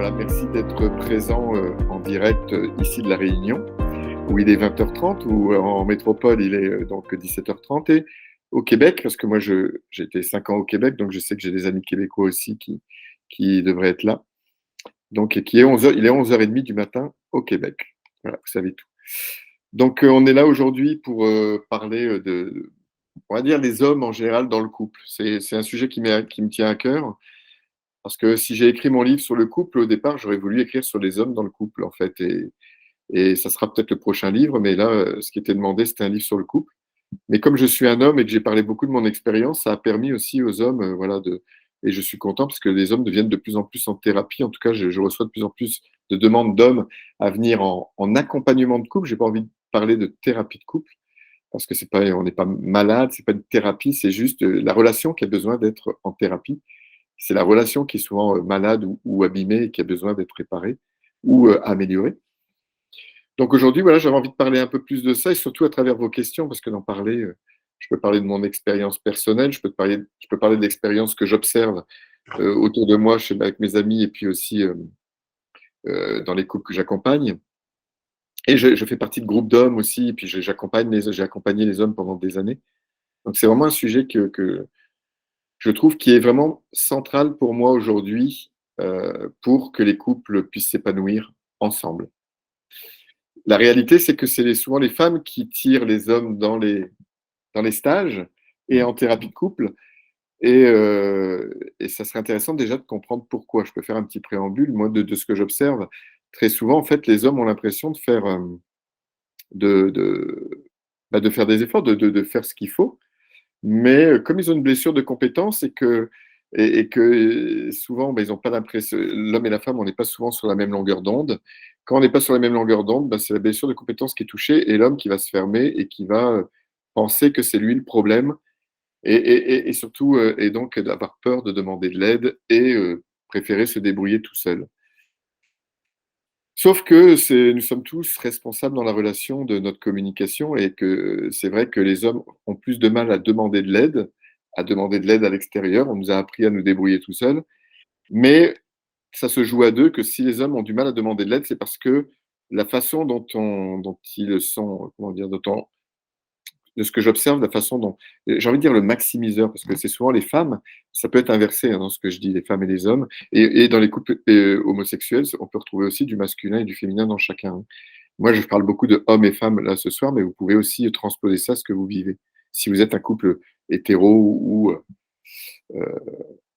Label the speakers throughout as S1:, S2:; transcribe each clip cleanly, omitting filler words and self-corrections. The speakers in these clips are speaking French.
S1: Voilà, merci d'être présent en direct ici de La Réunion, où il est 20h30, ou en métropole, il est donc 17h30, et au Québec, parce que moi j'ai été 5 ans au Québec, donc je sais que j'ai des amis québécois aussi qui devraient être là. Donc, et qui est 11h, il est 11h30 du matin au Québec. Voilà, vous savez tout. Donc, on est là aujourd'hui pour parler on va dire, des hommes en général dans le couple. C'est un sujet qui me tient à cœur. Parce que si j'ai écrit mon livre sur le couple, au départ, j'aurais voulu écrire sur les hommes dans le couple, en fait. Et ça sera peut-être le prochain livre, mais là, ce qui était demandé, c'était un livre sur le couple. Mais comme je suis un homme et que j'ai parlé beaucoup de mon expérience, ça a permis aussi aux hommes, voilà, et je suis content parce que les hommes deviennent de plus en plus en thérapie. En tout cas, je reçois de plus en plus de demandes d'hommes à venir en accompagnement de couple. J'ai pas envie de parler de thérapie de couple parce que c'est pas, on n'est pas malade, c'est pas une thérapie, c'est juste la relation qui a besoin d'être en thérapie. C'est la relation qui est souvent malade ou abîmée et qui a besoin d'être réparée ou améliorée. Donc aujourd'hui, voilà, j'avais envie de parler un peu plus de ça et surtout à travers vos questions, parce que d'en parler, je peux parler de mon expérience personnelle, je peux parler de l'expérience que j'observe autour de moi, avec mes amis et puis aussi dans les couples que j'accompagne. Et je fais partie de groupes d'hommes aussi, et puis j'ai accompagné les hommes pendant des années. Donc c'est vraiment un sujet que je trouve qui est vraiment central pour moi aujourd'hui pour que les couples puissent s'épanouir ensemble. La réalité, c'est que c'est souvent les femmes qui tirent les hommes dans les stages et en thérapie de couple. Et ça serait intéressant déjà de comprendre pourquoi. Je peux faire un petit préambule. Moi, de ce que j'observe, très souvent, en fait, les hommes ont l'impression de faire, de, de, de faire des efforts, de faire ce qu'il faut. Mais comme ils ont une blessure de compétence et que souvent, ils ont pas l'impression, l'homme et la femme, on n'est pas souvent sur la même longueur d'onde. Quand on n'est pas sur la même longueur d'onde, c'est la blessure de compétence qui est touchée et l'homme qui va se fermer et qui va penser que c'est lui le problème et surtout, et donc d'avoir peur de demander de l'aide et préférer se débrouiller tout seul. Sauf que nous sommes tous responsables dans la relation de notre communication et que c'est vrai que les hommes ont plus de mal à demander de l'aide à l'extérieur. On nous a appris à nous débrouiller tout seuls. Mais ça se joue à deux, que si les hommes ont du mal à demander de l'aide, c'est parce que la façon dont ils sont, comment dire, de ce que j'observe, la façon dont, j'ai envie de dire le maximiseur, parce que c'est souvent les femmes, ça peut être inversé dans ce que je dis, les femmes et les hommes, et dans les couples homosexuels, on peut retrouver aussi du masculin et du féminin dans chacun. Moi, je parle beaucoup de hommes et femmes là ce soir, mais vous pouvez aussi transposer ça à ce que vous vivez, si vous êtes un couple hétéro euh,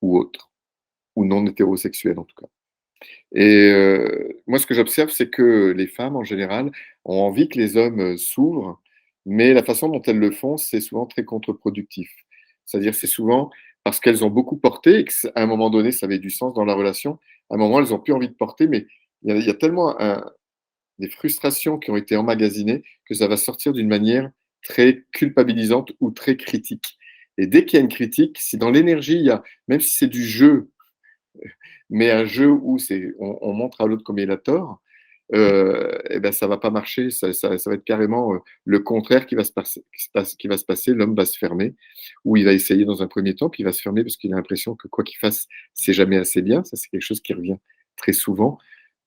S1: ou autre, ou non hétérosexuel en tout cas. Et moi, ce que j'observe, c'est que les femmes, en général, ont envie que les hommes s'ouvrent, mais la façon dont elles le font, c'est souvent très contre-productif. C'est-à-dire, c'est souvent parce qu'elles ont beaucoup porté et qu'à un moment donné, ça avait du sens dans la relation. À un moment, elles n'ont plus envie de porter, mais il y a tellement des frustrations qui ont été emmagasinées que ça va sortir d'une manière très culpabilisante ou très critique. Et dès qu'il y a une critique, si dans l'énergie, il y a, même si c'est du jeu, mais un jeu où on montre à l'autre comme il a tort, et ben ça va pas marcher. Ça va être carrément le contraire qui va se passer. L'homme va se fermer, ou il va essayer dans un premier temps, puis il va se fermer parce qu'il a l'impression que quoi qu'il fasse, c'est jamais assez bien. Ça, c'est quelque chose qui revient très souvent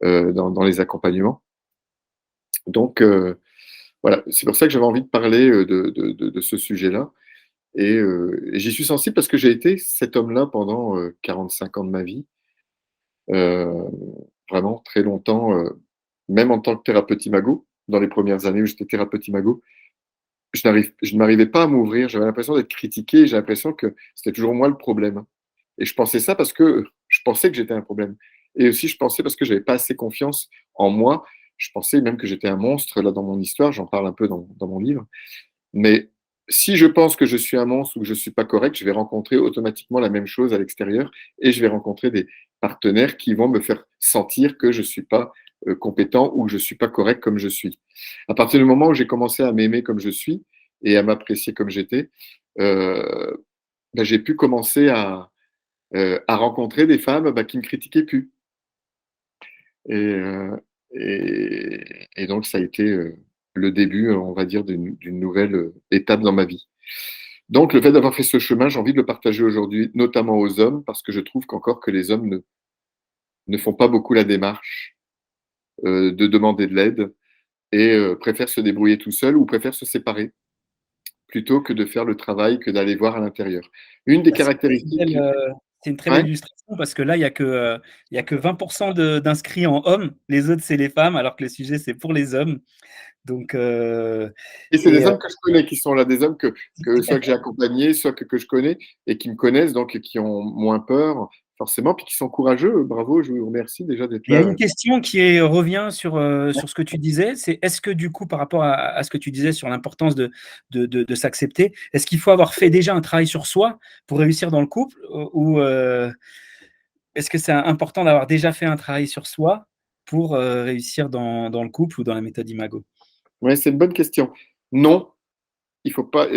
S1: dans les accompagnements. Donc, voilà, c'est pour ça que j'avais envie de parler de ce sujet-là. Et j'y suis sensible parce que j'ai été cet homme-là pendant 45 ans de ma vie. Heu, Vraiment très longtemps, même en tant que thérapeute imago, dans les premières années où j'étais thérapeute imago, je n'arrivais pas à m'ouvrir. J'avais l'impression d'être critiqué, j'ai l'impression que c'était toujours moi le problème. Et je pensais ça parce que je pensais que j'étais un problème. Et aussi je pensais parce que j'avais pas assez confiance en moi. Je pensais même que j'étais un monstre là dans mon histoire, j'en parle un peu dans mon livre. Mais si je pense que je suis un monstre ou que je ne suis pas correct, je vais rencontrer automatiquement la même chose à l'extérieur et je vais rencontrer des partenaires qui vont me faire sentir que je ne suis pas compétent ou que je ne suis pas correct comme je suis. À partir du moment où j'ai commencé à m'aimer comme je suis et à m'apprécier comme j'étais, euh, j'ai pu commencer à rencontrer des femmes qui ne me critiquaient plus. Et, et donc, ça a été le début, on va dire, d'une nouvelle étape dans ma vie. Donc, le fait d'avoir fait ce chemin, j'ai envie de le partager aujourd'hui, notamment aux hommes, parce que je trouve qu'encore que les hommes ne font pas beaucoup la démarche de demander de l'aide et préfèrent se débrouiller tout seuls ou préfèrent se séparer plutôt que de faire le travail, que d'aller voir à l'intérieur. Une des
S2: Bah,
S1: caractéristiques
S2: c'est une très belle
S1: ouais,
S2: illustration parce que là, il y a que 20 d'inscrits en hommes, les autres, c'est les femmes, alors que le sujet, c'est pour les hommes. Donc,
S1: et c'est
S2: et
S1: des hommes que je connais qui sont là, des hommes que soit que j'ai accompagnés, soit que je connais et qui me connaissent, donc qui ont moins peur forcément, puis qui sont courageux. Bravo, je vous remercie déjà d'être
S2: il y a
S1: là.
S2: une question revient sur ce que tu disais, c'est est-ce que du coup, par rapport à ce que tu disais sur l'importance de s'accepter, est-ce qu'il faut avoir fait déjà un travail sur soi pour réussir dans le couple ou est-ce que c'est important d'avoir déjà fait un travail sur soi pour réussir dans le couple ou dans la méthode Imago?
S1: Ouais, c'est une bonne question. Non, il faut pas,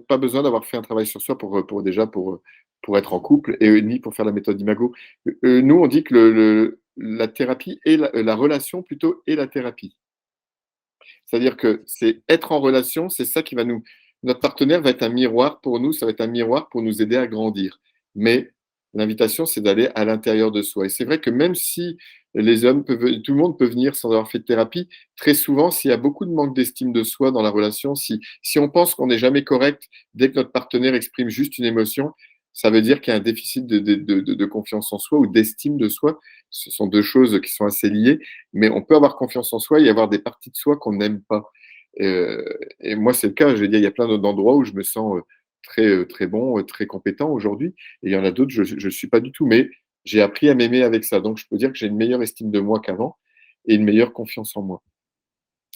S1: pas besoin d'avoir fait un travail sur soi pour déjà pour être en couple et ni pour faire la méthode Imago. Nous, on dit que la thérapie et la relation plutôt est la thérapie. C'est-à-dire que c'est être en relation, c'est ça qui va nous notre partenaire va être un miroir pour nous, ça va être un miroir pour nous aider à grandir. Mais l'invitation, c'est d'aller à l'intérieur de soi et c'est vrai que même si les hommes peuvent tout le monde peut venir sans avoir fait de thérapie, très souvent, s'il y a beaucoup de manque d'estime de soi dans la relation, si on pense qu'on n'est jamais correct dès que notre partenaire exprime juste une émotion, ça veut dire qu'il y a un déficit de confiance en soi ou d'estime de soi. Ce sont 2 choses qui sont assez liées, mais on peut avoir confiance en soi et avoir des parties de soi qu'on n'aime pas. Et moi, c'est le cas. Je veux dire, il y a plein d'endroits où je me sens très bon, très compétent aujourd'hui. Et il y en a d'autres, je ne suis pas du tout. Mais j'ai appris à m'aimer avec ça. Donc, je peux dire que j'ai une meilleure estime de moi qu'avant et une meilleure confiance en moi.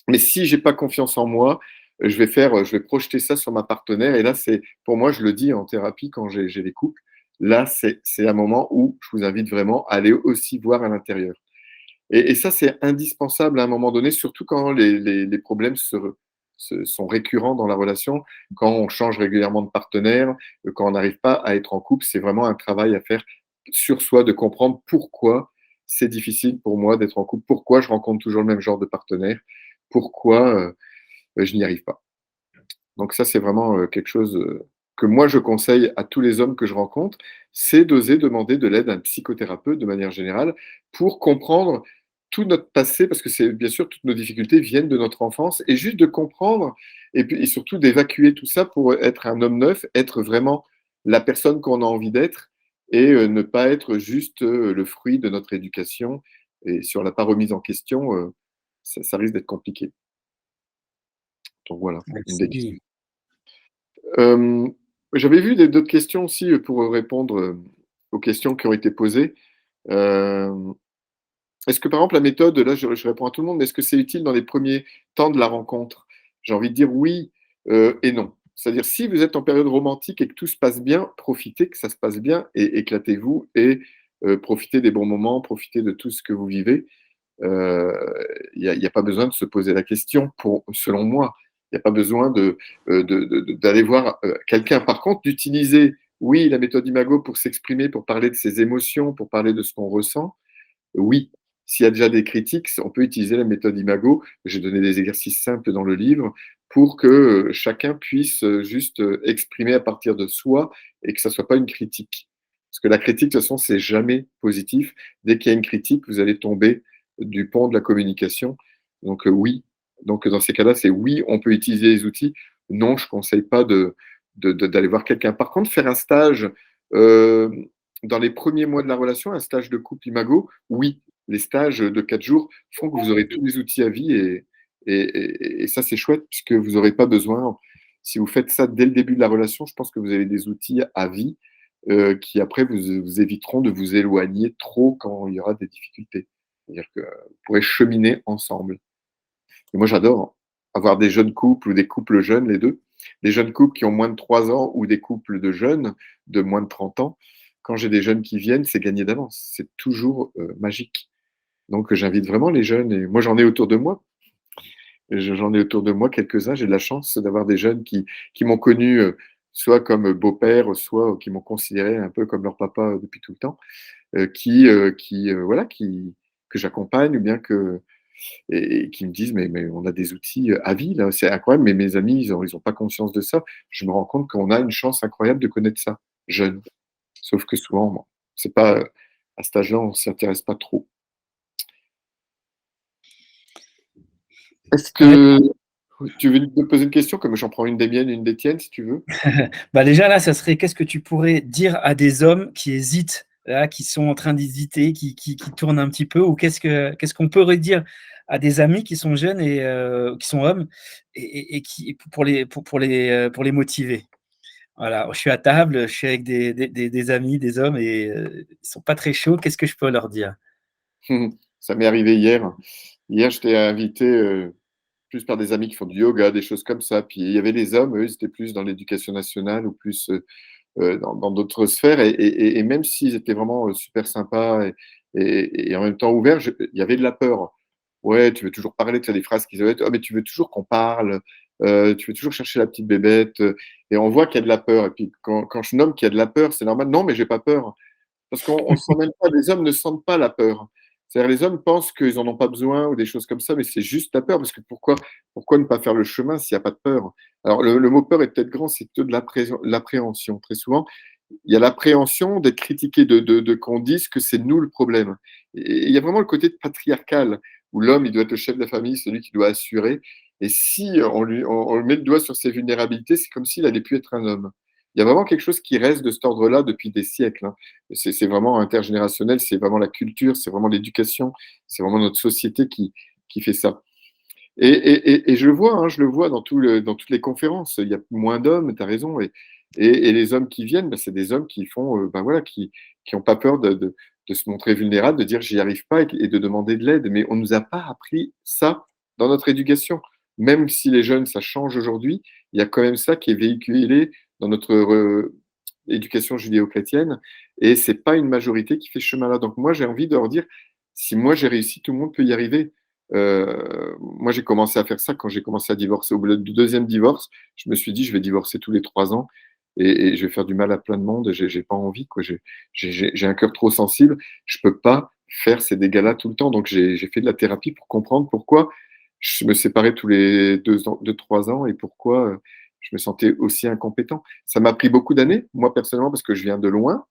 S1: Mais si j'ai pas confiance en moi, je vais projeter ça sur ma partenaire. Et là, c'est, pour moi, je le dis en thérapie quand j'ai des couples, là, c'est un moment où je vous invite vraiment à aller aussi voir à l'intérieur. Et ça, c'est indispensable à un moment donné, surtout quand les problèmes sont récurrents dans la relation, quand on change régulièrement de partenaire, quand on n'arrive pas à être en couple, c'est vraiment un travail à faire sur soi, de comprendre pourquoi c'est difficile pour moi d'être en couple, pourquoi je rencontre toujours le même genre de partenaire, pourquoi je n'y arrive pas. Donc ça, c'est vraiment quelque chose que moi je conseille à tous les hommes que je rencontre, c'est d'oser demander de l'aide à un psychothérapeute de manière générale pour comprendre tout notre passé, parce que c'est bien sûr toutes nos difficultés viennent de notre enfance, et juste de comprendre et surtout d'évacuer tout ça pour être un homme neuf, être vraiment la personne qu'on a envie d'être et ne pas être juste le fruit de notre éducation. Et si on l'a pas remise en question, ça risque d'être compliqué. Donc voilà, une des questions.
S2: Merci.
S1: Hem, J'avais vu d'autres questions aussi, pour répondre, aux questions qui ont été posées. Hem, Est-ce que par exemple la méthode, là je réponds à tout le monde, mais est-ce que c'est utile dans les premiers temps de la rencontre? J'ai envie de dire oui, et non. C'est-à-dire si vous êtes en période romantique et que tout se passe bien, profitez que ça se passe bien et éclatez-vous et profitez des bons moments, profitez de tout ce que vous vivez. Heu, il y a pas besoin de se poser la question selon moi. Il y a pas besoin d'aller voir, quelqu'un. Par contre, d'utiliser, oui, la méthode Imago pour s'exprimer, pour parler de ses émotions, pour parler de ce qu'on ressent, oui. S'il y a déjà des critiques, on peut utiliser la méthode Imago. J'ai donné des exercices simples dans le livre pour que, chacun puisse, juste, exprimer à partir de soi et que ça soit pas une critique. Parce que la critique, de toute façon, c'est jamais positif. Dès qu'il y a une critique, vous allez tomber du pont de la communication. Donc, oui. Donc, dans ces cas-là, c'est oui, on peut utiliser les outils. Non, je conseille pas d'aller voir quelqu'un. Par contre, faire un stage, hem, dans les premiers mois de la relation, un stage de couple Imago, oui, les stages de 4 jours font que vous aurez tous les outils à vie et ça, c'est chouette puisque vous n'aurez pas besoin, si vous faites ça dès le début de la relation, je pense que vous avez des outils à vie qui après vous éviteront de vous éloigner trop quand il y aura des difficultés. C'est-à-dire que vous pourrez cheminer ensemble. Et moi, j'adore avoir des jeunes couples ou des couples jeunes, les deux. Des jeunes couples qui ont moins de 3 ans ou des couples de jeunes de moins de 30 ans. Quand j'ai des jeunes qui viennent, c'est gagné d'avance. C'est toujours magique. Donc, j'invite vraiment les jeunes. Et moi, j'en ai autour de moi. J'en ai autour de moi quelques-uns. J'ai de la chance d'avoir des jeunes qui m'ont connu soit comme beau-père, soit qui m'ont considéré un peu comme leur papa depuis tout le temps, voilà, que j'accompagne ou bien et qui me disent mais on a des outils à vie là, c'est incroyable, mais mes amis, ils ont pas conscience de ça. Je me rends compte qu'on a une chance incroyable de connaître ça, jeune. Sauf que souvent, bon, c'est pas, à cet âge-là, on s'y intéresse pas trop. Est-ce
S2: Ouais.
S1: que tu veux me poser une question, comme j'en prends une des miennes, une des tiennes, si tu veux?
S2: Bah déjà là, ça serait qu'est-ce que tu pourrais dire à des hommes qui hésitent, là, qui sont en train d'hésiter, qui tournent un petit peu, ou qu'est-ce qu'on pourrait dire à des amis qui sont jeunes et qui sont hommes et qui pour les motiver? Voilà, je suis à table, je suis avec des amis, des hommes et ils sont pas très chauds. Qu'est-ce que je peux leur dire?
S1: Ça m'est arrivé hier. Hier, j'étais invité plus par des amis qui font du yoga, des choses comme ça. Puis il y avait les hommes, eux, ils étaient plus dans l'éducation nationale ou plus dans d'autres sphères. Et même s'ils étaient vraiment super sympas et en même temps ouverts, il y avait de la peur. Ouais, tu veux toujours parler, tu as des phrases qui disaient, oh, mais tu veux toujours qu'on parle, tu veux toujours chercher la petite bébête. Et on voit qu'il y a de la peur. Et puis quand je nomme qu'il y a de la peur, c'est normal. Non, mais j'ai pas peur. Parce qu'on ne sent même pas, les hommes ne sentent pas la peur. C'est-à-dire, les hommes pensent qu'ils n'en ont pas besoin ou des choses comme ça, mais c'est juste la peur. Parce que pourquoi ne pas faire le chemin s'il n'y a pas de peur? Alors, le mot peur est peut-être grand, c'est plutôt de l'appréhension. Très souvent, il y a l'appréhension d'être critiqué, qu'on dise que c'est nous le problème. Et il y a vraiment le côté patriarcal, où l'homme, il doit être le chef de la famille, celui qui doit assurer. Et si on lui met le doigt sur ses vulnérabilités, c'est comme s'il n'allait plus être un homme. Il y a vraiment quelque chose qui reste de cet ordre-là depuis des siècles, hein. C'est vraiment intergénérationnel, c'est vraiment la culture, c'est vraiment l'éducation, c'est vraiment notre société qui fait ça. Et je le vois, hein, je le vois dans toutes les conférences. Il y a moins d'hommes, tu as raison. Et les hommes qui viennent, bah, c'est des hommes qui font, ben voilà, qui ont pas peur de se montrer vulnérables, de dire j'y arrive pas et de demander de l'aide. Mais on nous a pas appris ça dans notre éducation. Même si les jeunes, ça change aujourd'hui, il y a quand même ça qui est véhiculé dans notre éducation judéo-chrétienne. Et c'est pas une majorité qui fait ce chemin-là. Donc moi, j'ai envie de leur dire, si moi j'ai réussi, tout le monde peut y arriver. Moi, j'ai commencé à faire ça quand j'ai commencé à divorcer. Au bout du deuxième divorce, je me suis dit, je vais divorcer tous les 3 ans et je vais faire du mal à plein de monde. J'ai pas envie, quoi. J'ai un cœur trop sensible. Je peux pas faire ces dégâts-là tout le temps. Donc, j'ai fait de la thérapie pour comprendre pourquoi je me séparais tous les 2 ans, 2, 3 ans et pourquoi je me sentais aussi incompétent. Ça m'a pris beaucoup d'années, moi personnellement, parce que je viens de loin,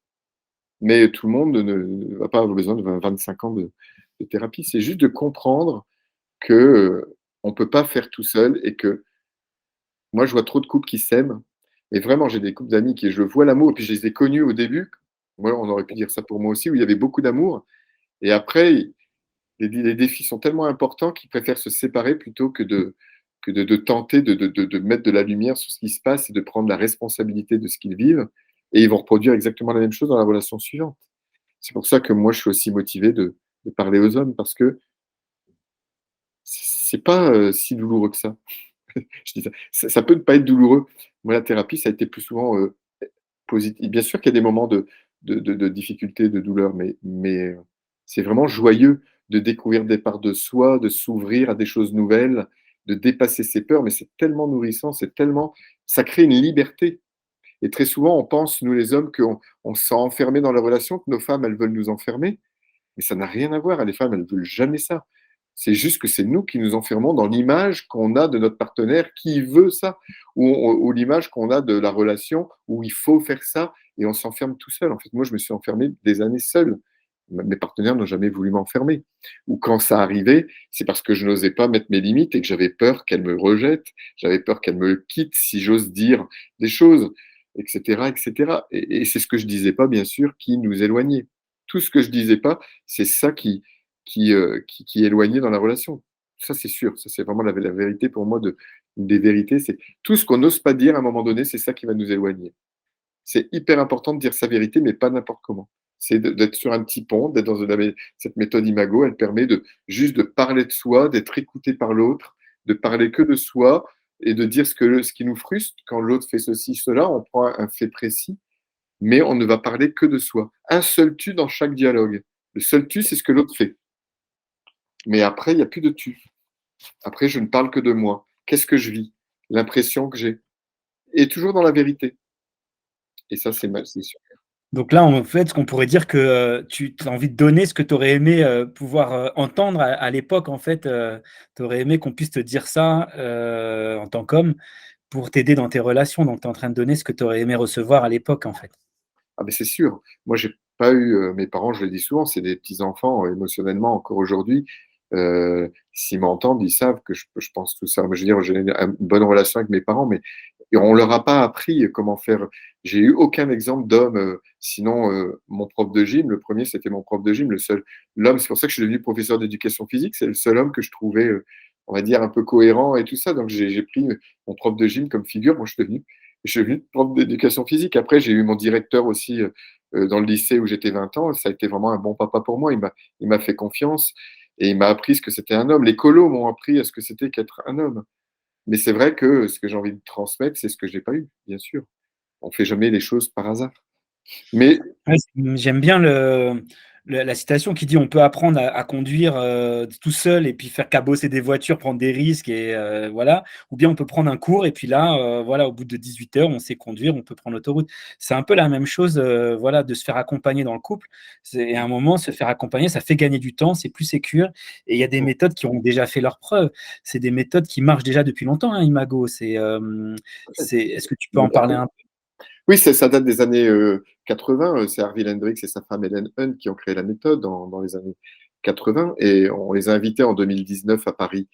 S1: mais tout le monde ne va pas avoir besoin de 25 ans de thérapie. C'est juste de comprendre que on peut pas faire tout seul et que moi, je vois trop de couples qui s'aiment. Et vraiment, j'ai des couples d'amis qui, je vois l'amour, et puis je les ai connus au début. Moi, on aurait pu dire ça pour moi aussi, où il y avait beaucoup d'amour. Et après, les défis sont tellement importants qu'ils préfèrent se séparer plutôt que de tenter de mettre de la lumière sur ce qui se passe et de prendre la responsabilité de ce qu'ils vivent. Et ils vont reproduire exactement la même chose dans la relation suivante. C'est pour ça que moi, je suis aussi motivé de parler aux hommes, parce que c'est pas si douloureux que ça. Je dis ça. Ça peut ne pas être douloureux. Moi, la thérapie, ça a été plus souvent positif. Bien sûr qu'il y a des moments de difficulté, de douleur, mais c'est vraiment joyeux de découvrir des parts de soi, de s'ouvrir à des choses nouvelles, de dépasser ses peurs, mais c'est tellement nourrissant, ça crée une liberté. Et très souvent, on pense, nous les hommes, qu'on se sent enfermés dans la relation, que nos femmes, elles veulent nous enfermer. Mais ça n'a rien à voir. Les femmes, elles ne veulent jamais ça. C'est juste que c'est nous qui nous enfermons dans l'image qu'on a de notre partenaire qui veut ça, ou l'image qu'on a de la relation où il faut faire ça, et on s'enferme tout seul. En fait, moi, je me suis enfermé des années seul. Mes partenaires n'ont jamais voulu m'enfermer. Ou quand ça arrivait, c'est parce que je n'osais pas mettre mes limites et que j'avais peur qu'elle me rejette, j'avais peur qu'elle me quitte, si j'ose dire des choses, etc., etc. Et c'est ce que je disais pas, bien sûr, qui nous éloignait. Tout ce que je disais pas, c'est ça qui éloignait dans la relation. Ça, c'est sûr. Ça, c'est vraiment la vérité pour moi des vérités. C'est tout ce qu'on n'ose pas dire à un moment donné, c'est ça qui va nous éloigner. C'est hyper important de dire sa vérité, mais pas n'importe comment. C'est d'être sur un petit pont, d'être dans cette méthode Imago. Elle permet juste de parler de soi, d'être écouté par l'autre, de parler que de soi et de dire ce qui nous frustre quand l'autre fait ceci, cela. On prend un fait précis, mais on ne va parler que de soi. Un seul tu dans chaque dialogue. Le seul tu, c'est ce que l'autre fait. Mais après, il n'y a plus de tu. Après, je ne parle que de moi. Qu'est-ce que je vis? L'impression que j'ai. Et toujours dans la vérité. Et ça, c'est mal, c'est sûr.
S2: Donc là, en fait, ce qu'on pourrait dire que, tu as envie de donner ce que tu aurais aimé, pouvoir, entendre à l'époque, en fait, tu aurais aimé qu'on puisse te dire ça, en tant qu'homme, pour t'aider dans tes relations. Donc tu es en train de donner ce que tu aurais aimé recevoir à l'époque, en fait.
S1: Ah, mais c'est sûr. Moi, j'ai pas eu, mes parents, je le dis souvent, c'est des petits enfants émotionnellement encore aujourd'hui. S'ils m'entendent, ils savent que je pense tout ça. Moi, je veux dire, j'ai une bonne relation avec mes parents, mais on leur a pas appris comment faire. J'ai eu aucun exemple d'homme. Sinon, mon prof de gym, le premier, c'était mon prof de gym, le seul l'homme. C'est pour ça que je suis devenu professeur d'éducation physique. C'est le seul homme que je trouvais, on va dire, un peu cohérent et tout ça. Donc, j'ai pris mon prof de gym comme figure. Moi, je suis devenu prof d'éducation physique. Après, j'ai eu mon directeur aussi dans le lycée où j'étais 20 ans. Ça a été vraiment un bon papa pour moi. Il m'a fait confiance. Et il m'a appris ce que c'était un homme. Les colos m'ont appris à ce que c'était qu'être un homme. Mais c'est vrai que ce que j'ai envie de transmettre, c'est ce que je n'ai pas eu, bien sûr. On ne fait jamais les choses par hasard. Mais
S2: Ouais, j'aime bien la citation qui dit on peut apprendre à conduire tout seul et puis faire cabosser des voitures, prendre des risques et voilà. Ou bien on peut prendre un cours et puis là, voilà, au bout de 18 heures, on sait conduire, on peut prendre l'autoroute. C'est un peu la même chose, voilà, de se faire accompagner dans le couple. Et à un moment, se faire accompagner, ça fait gagner du temps, c'est plus sécure. Et il y a des méthodes qui ont déjà fait leurs preuves. C'est des méthodes qui marchent déjà depuis longtemps, hein, Imago. Est-ce que tu peux en parler un peu?
S1: oui, ça date des années 80. C'est Harvey Hendricks et sa femme Helen Hunt qui ont créé la méthode dans les années 80. Et on les a invités en 2019 à Paris,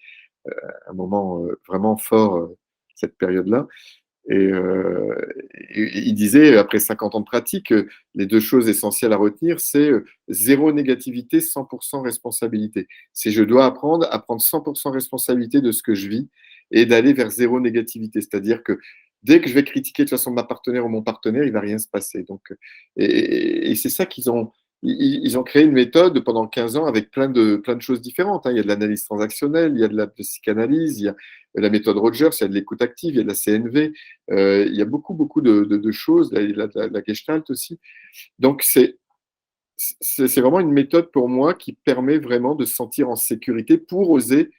S1: un moment vraiment fort, cette période-là. Et il disait, après 50 ans de pratique, les deux choses essentielles à retenir, c'est zéro négativité, 100% responsabilité. C'est je dois apprendre à prendre 100% responsabilité de ce que je vis et d'aller vers zéro négativité. C'est-à-dire que dès que je vais critiquer de toute façon ma partenaire ou mon partenaire, il ne va rien se passer. Donc, et c'est ça qu'ils ont. Ils ont créé une méthode pendant 15 ans avec plein de choses différentes. Hein. Il y a de l'analyse transactionnelle, il y a de la psychanalyse, il y a la méthode Rogers, il y a de l'écoute active, il y a de la CNV, il y a beaucoup de choses, la Gestalt aussi. Donc, c'est vraiment une méthode pour moi qui permet vraiment de se sentir en sécurité pour oser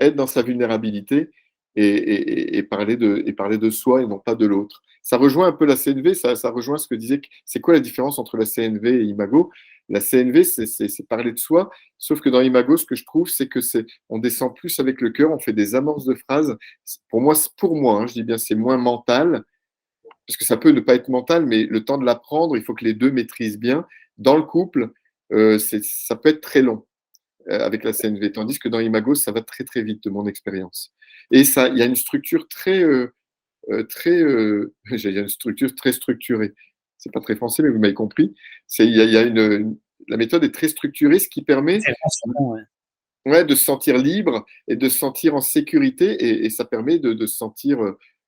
S1: être dans sa vulnérabilité et parler de soi et non pas de l'autre. Ça rejoint un peu la CNV, ça rejoint ce que disait. C'est quoi la différence entre la CNV et Imago? La CNV, c'est parler de soi, sauf que dans Imago, ce que je trouve, c'est que on descend plus avec le cœur, on fait des amorces de phrases. Pour moi, hein, je dis bien, c'est moins mental, parce que ça peut ne pas être mental, mais le temps de l'apprendre, il faut que les deux maîtrisent bien. Dans le couple, ça peut être très long avec la CNV, tandis que dans Imago, ça va très très vite de mon expérience. Et ça, il y a une structure j'allais dire une structure très structurée. C'est pas très français, mais vous m'avez compris. Il y a la méthode est très structurée, ce qui permet
S2: C'est rassurant, ouais.
S1: ouais, de se sentir libre et de se sentir en sécurité, et ça permet de se sentir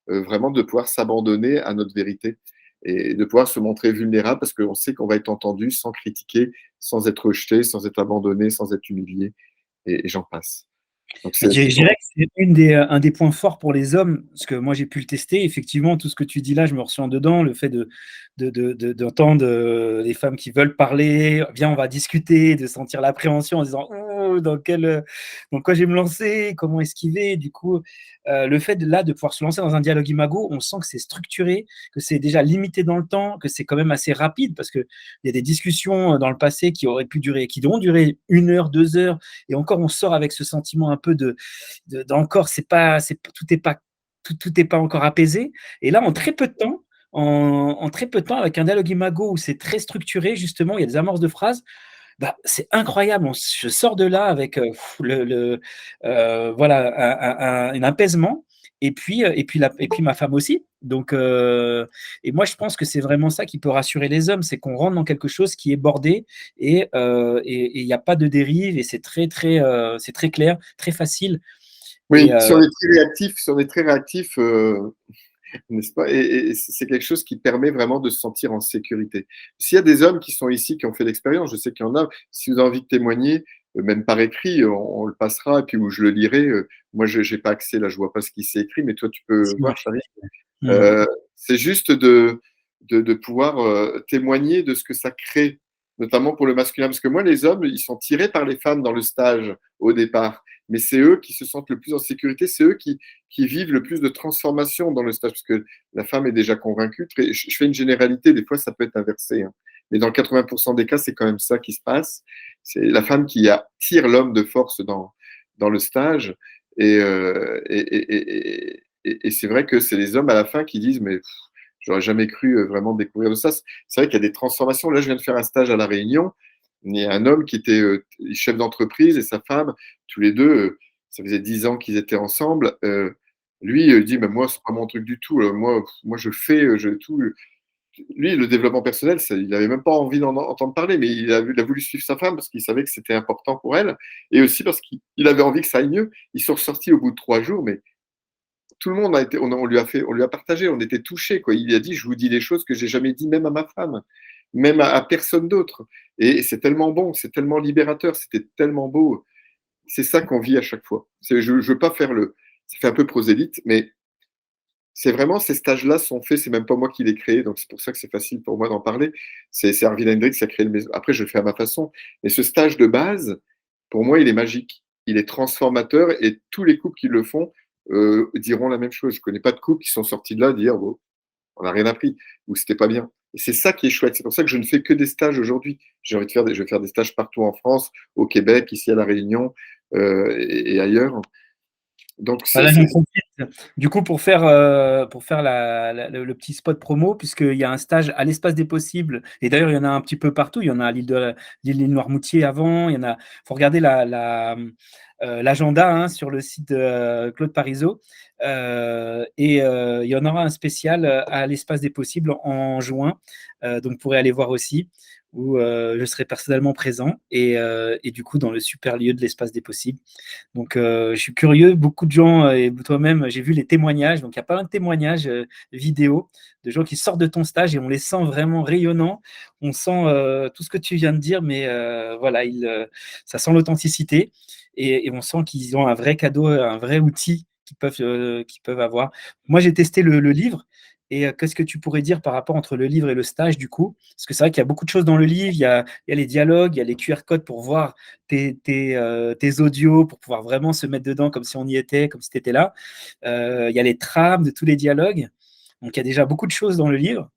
S1: vraiment de pouvoir s'abandonner à notre vérité et de pouvoir se montrer vulnérable parce qu'on sait qu'on va être entendu sans critiquer, sans être rejeté, sans être abandonné, sans être humilié, et j'en passe. Donc
S2: Je dirais que c'est un des points forts pour les hommes, parce que moi j'ai pu le tester. Effectivement, tout ce que tu dis là, je me ressens dedans. Le fait d'entendre les femmes qui veulent parler, viens, on va discuter, de sentir l'appréhension en disant oh, dans quoi je vais me lancer, comment esquiver. Du coup, le fait de pouvoir se lancer dans un dialogue imago, on sent que c'est structuré, que c'est déjà limité dans le temps, que c'est quand même assez rapide, parce qu'il y a des discussions dans le passé qui devront durer 1 heure, 2 heures, et encore on sort avec ce sentiment un peu d'encore, tout est pas encore apaisé. Et là, en très peu de temps, en très peu de temps, avec un dialogue imago où c'est très structuré, justement, il y a des amorces de phrases, bah, c'est incroyable. Je sors de là avec voilà, un apaisement. Et puis ma femme aussi. Donc, et moi, je pense que c'est vraiment ça qui peut rassurer les hommes, c'est qu'on rentre dans quelque chose qui est bordé et il n'y a pas de dérive et c'est très clair, très facile. Et
S1: oui, si on est très réactif, n'est-ce pas? Et c'est quelque chose qui permet vraiment de se sentir en sécurité. S'il y a des hommes qui sont ici, qui ont fait l'expérience, je sais qu'il y en a, si vous avez envie de témoigner, même par écrit, on le passera, et puis où je le lirai. Moi, je n'ai pas accès, là, je vois pas ce qui s'est écrit, mais toi, tu peux
S2: c'est moi
S1: voir,
S2: qui
S1: Charlie.
S2: fais.
S1: Euh, c'est juste de pouvoir témoigner de ce que ça crée, notamment pour le masculin. Parce que moi, les hommes, ils sont tirés par les femmes dans le stage au départ. Mais c'est eux qui se sentent le plus en sécurité, c'est eux qui vivent le plus de transformation dans le stage, parce que la femme est déjà convaincue. Je fais une généralité, des fois ça peut être inversé, hein. Mais dans 80% des cas, c'est quand même ça qui se passe. C'est la femme qui attire l'homme de force dans le stage. Et c'est vrai que c'est les hommes à la fin qui disent, mais j'aurais jamais cru vraiment découvrir de ça. C'est vrai qu'il y a des transformations. Là, je viens de faire un stage à La Réunion. Il y a un homme qui était chef d'entreprise et sa femme, tous les deux, ça faisait 10 ans qu'ils étaient ensemble. Lui, il dit, mais moi, c'est pas mon truc du tout. Moi, je fais, tout. Lui, le développement personnel, il n'avait même pas envie d'en entendre parler, mais il a voulu suivre sa femme parce qu'il savait que c'était important pour elle, et aussi parce qu'il avait envie que ça aille mieux. Ils sont ressortis au bout de 3 jours, mais tout le monde a été, on lui a partagé, on était touchés, quoi. Il a dit, je vous dis des choses que j'ai jamais dit même à ma femme, même à personne d'autre. Et c'est tellement bon, c'est tellement libérateur, c'était tellement beau. C'est ça qu'on vit à chaque fois. Je ne veux pas faire ça fait un peu prosélyte, mais c'est vraiment ces stages-là sont faits, c'est même pas moi qui les créé, donc c'est pour ça que c'est facile pour moi d'en parler. C'est Arvin Hendrix qui a créé le maison. Après, je le fais à ma façon. Mais ce stage de base, pour moi, il est magique. Il est transformateur et tous les couples qui le font diront la même chose. Je connais pas de couples qui sont sortis de là dire bon, on n'a rien appris ou c'était pas bien. Et c'est ça qui est chouette. C'est pour ça que je ne fais que des stages aujourd'hui. J'ai envie de faire je vais faire des stages partout en France, au Québec, ici à La Réunion et ailleurs. Donc,
S2: Voilà, j'en profite. Du coup, pour faire le petit spot promo, puisqu'il y a un stage à l'Espace des Possibles, et d'ailleurs, il y en a un petit peu partout. Il y en a à l'île Noirmoutier avant. Il faut regarder l'agenda hein, sur le site de Claude Parisot. Il y en aura un spécial à l'Espace des Possibles en juin. Donc, vous pourrez aller voir aussi, où je serai personnellement présent et du coup, dans le super lieu de l'Espace des Possibles. Donc, je suis curieux. Beaucoup de gens, et toi-même, j'ai vu les témoignages. Donc, il y a pas mal de témoignages vidéo de gens qui sortent de ton stage et on les sent vraiment rayonnants. On sent tout ce que tu viens de dire, mais voilà, ça sent l'authenticité et on sent qu'ils ont un vrai cadeau, un vrai outil qu'ils peuvent avoir. Moi, j'ai testé le livre. Et qu'est-ce que tu pourrais dire par rapport entre le livre et le stage, du coup? Parce que c'est vrai qu'il y a beaucoup de choses dans le livre. Il y a les dialogues, il y a les QR codes pour voir tes audios, pour pouvoir vraiment se mettre dedans comme si on y était, comme si tu étais là. Il y a les trames de tous les dialogues. Donc, il y a déjà beaucoup de choses dans le livre.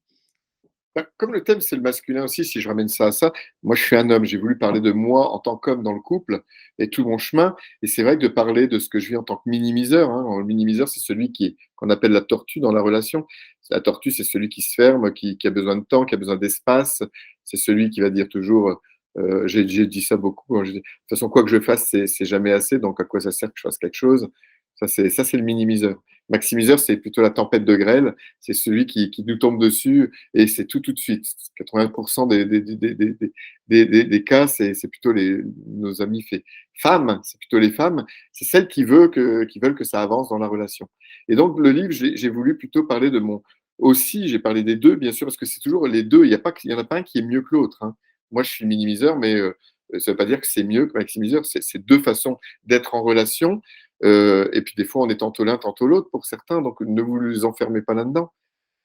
S1: Comme le thème, c'est le masculin aussi, si je ramène ça à ça, moi je suis un homme, j'ai voulu parler de moi en tant qu'homme dans le couple et tout mon chemin. Et c'est vrai que de parler de ce que je vis en tant que minimiseur, hein, le minimiseur, c'est celui qu'on appelle la tortue dans la relation. La tortue, c'est celui qui se ferme, qui a besoin de temps, qui a besoin d'espace. C'est celui qui va dire toujours, j'ai dit ça beaucoup, hein, de toute façon, quoi que je fasse, c'est jamais assez, donc à quoi ça sert que je fasse quelque chose? Ça, c'est le minimiseur. Maximiseur, c'est plutôt la tempête de grêle, c'est celui qui nous tombe dessus et c'est tout de suite. 80% des cas, c'est plutôt nos amis femmes, c'est plutôt les femmes, c'est celles qui veulent que ça avance dans la relation. Et donc, le livre, j'ai voulu plutôt parler de mon. Aussi, j'ai parlé des deux, bien sûr, parce que c'est toujours les deux, il y en a pas un qui est mieux que l'autre, hein. Moi, je suis minimiseur, mais ça ne veut pas dire que c'est mieux que maximiseur, c'est deux façons d'être en relation. Et puis, des fois, on est tantôt l'un, tantôt l'autre pour certains, donc ne vous enfermez pas là-dedans.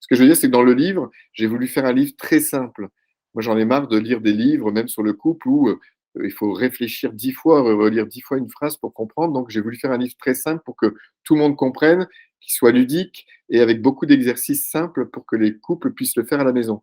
S1: Ce que je veux dire, c'est que dans le livre, j'ai voulu faire un livre très simple. Moi, j'en ai marre de lire des livres, même sur le couple, où il faut réfléchir 10 fois, relire 10 fois une phrase pour comprendre. Donc, j'ai voulu faire un livre très simple pour que tout le monde comprenne, qu'il soit ludique et avec beaucoup d'exercices simples pour que les couples puissent le faire à la maison.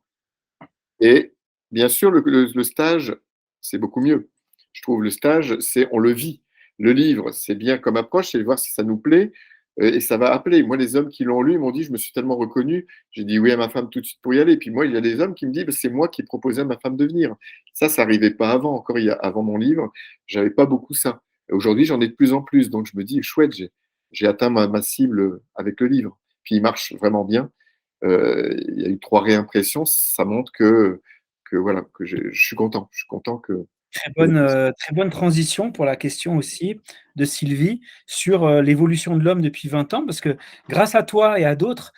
S1: Et bien sûr, le stage, c'est beaucoup mieux. Je trouve le stage, on le vit. Le livre, c'est bien comme approche, c'est voir si ça nous plaît et ça va appeler. Moi, les hommes qui l'ont lu m'ont dit, je me suis tellement reconnu, j'ai dit oui à ma femme tout de suite pour y aller. Puis moi, il y a des hommes qui me disent, bah, c'est moi qui ai proposé à ma femme de venir. Ça n'arrivait pas avant. Encore avant mon livre, j'avais pas beaucoup ça. Et aujourd'hui, j'en ai de plus en plus. Donc, je me dis, chouette, j'ai atteint ma cible avec le livre. Puis il marche vraiment bien. Il y a eu 3 réimpressions, ça montre que voilà, que je suis content. Je suis content que.
S2: Très bonne transition pour la question aussi de Sylvie sur l'évolution de l'homme depuis 20 ans, parce que grâce à toi et à d'autres,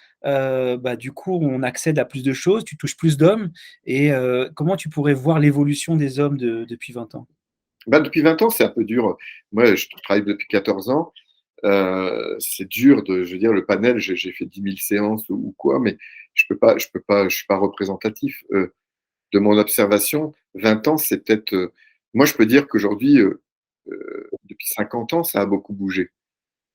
S2: du coup, on accède à plus de choses, tu touches plus d'hommes. Et comment tu pourrais voir l'évolution des hommes depuis 20 ans?
S1: Depuis 20 ans, c'est un peu dur. Moi, je travaille depuis 14 ans. C'est dur je veux dire, le panel, j'ai fait 10 000 séances ou quoi, mais je suis pas représentatif. De mon observation, 20 ans, c'est peut-être. Moi, je peux dire qu'aujourd'hui, depuis 50 ans, ça a beaucoup bougé.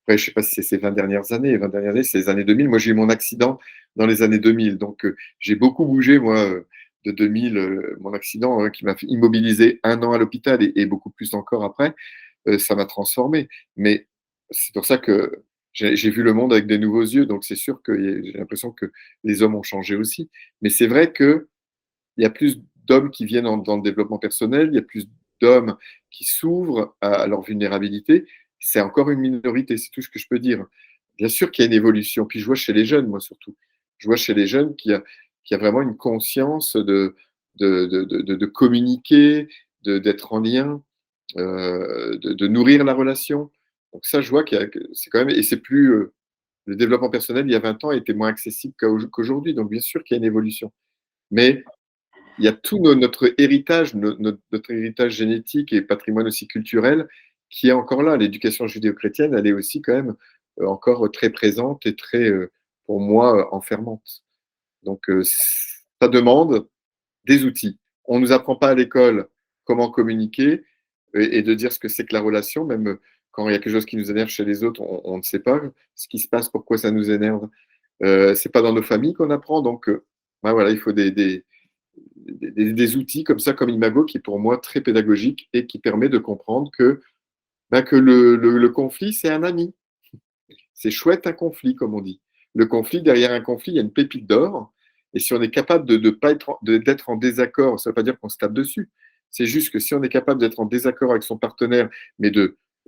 S1: Après, je ne sais pas si c'est ces 20 dernières années. Les 20 dernières années, c'est les années 2000. Moi, j'ai eu mon accident dans les années 2000. Donc, j'ai beaucoup bougé, moi, de 2000. Mon accident qui m'a fait immobiliser 1 an à l'hôpital et beaucoup plus encore après, ça m'a transformé. Mais c'est pour ça que j'ai vu le monde avec des nouveaux yeux. Donc, c'est sûr que j'ai l'impression que les hommes ont changé aussi. Mais c'est vrai que il y a plus d'hommes qui viennent dans le développement personnel, il y a plus d'hommes qui s'ouvrent à leur vulnérabilité. C'est encore une minorité, c'est tout ce que je peux dire. Bien sûr qu'il y a une évolution. Puis je vois chez les jeunes, moi surtout. Je vois chez les jeunes qu'il y a vraiment une conscience de communiquer, d'être en lien, de nourrir la relation. Donc ça, je vois que c'est quand même, et c'est plus, le développement personnel, il y a 20 ans, était moins accessible qu'aujourd'hui. Donc bien sûr qu'il y a une évolution. Mais il y a tout notre héritage, notre héritage génétique et patrimoine aussi culturel qui est encore là. L'éducation judéo-chrétienne, elle est aussi quand même encore très présente et très, pour moi, enfermante. Donc, ça demande des outils. On ne nous apprend pas à l'école comment communiquer et de dire ce que c'est que la relation, même quand il y a quelque chose qui nous énerve chez les autres, on ne sait pas ce qui se passe, pourquoi ça nous énerve. C'est pas dans nos familles qu'on apprend, donc ben voilà, il faut des outils comme ça, comme Imago, qui est pour moi très pédagogique et qui permet de comprendre que le conflit, c'est un ami. C'est chouette un conflit, comme on dit. Le conflit, derrière un conflit, il y a une pépite d'or. Et si on est capable d'être en désaccord, ça ne veut pas dire qu'on se tape dessus. C'est juste que si on est capable d'être en désaccord avec son partenaire,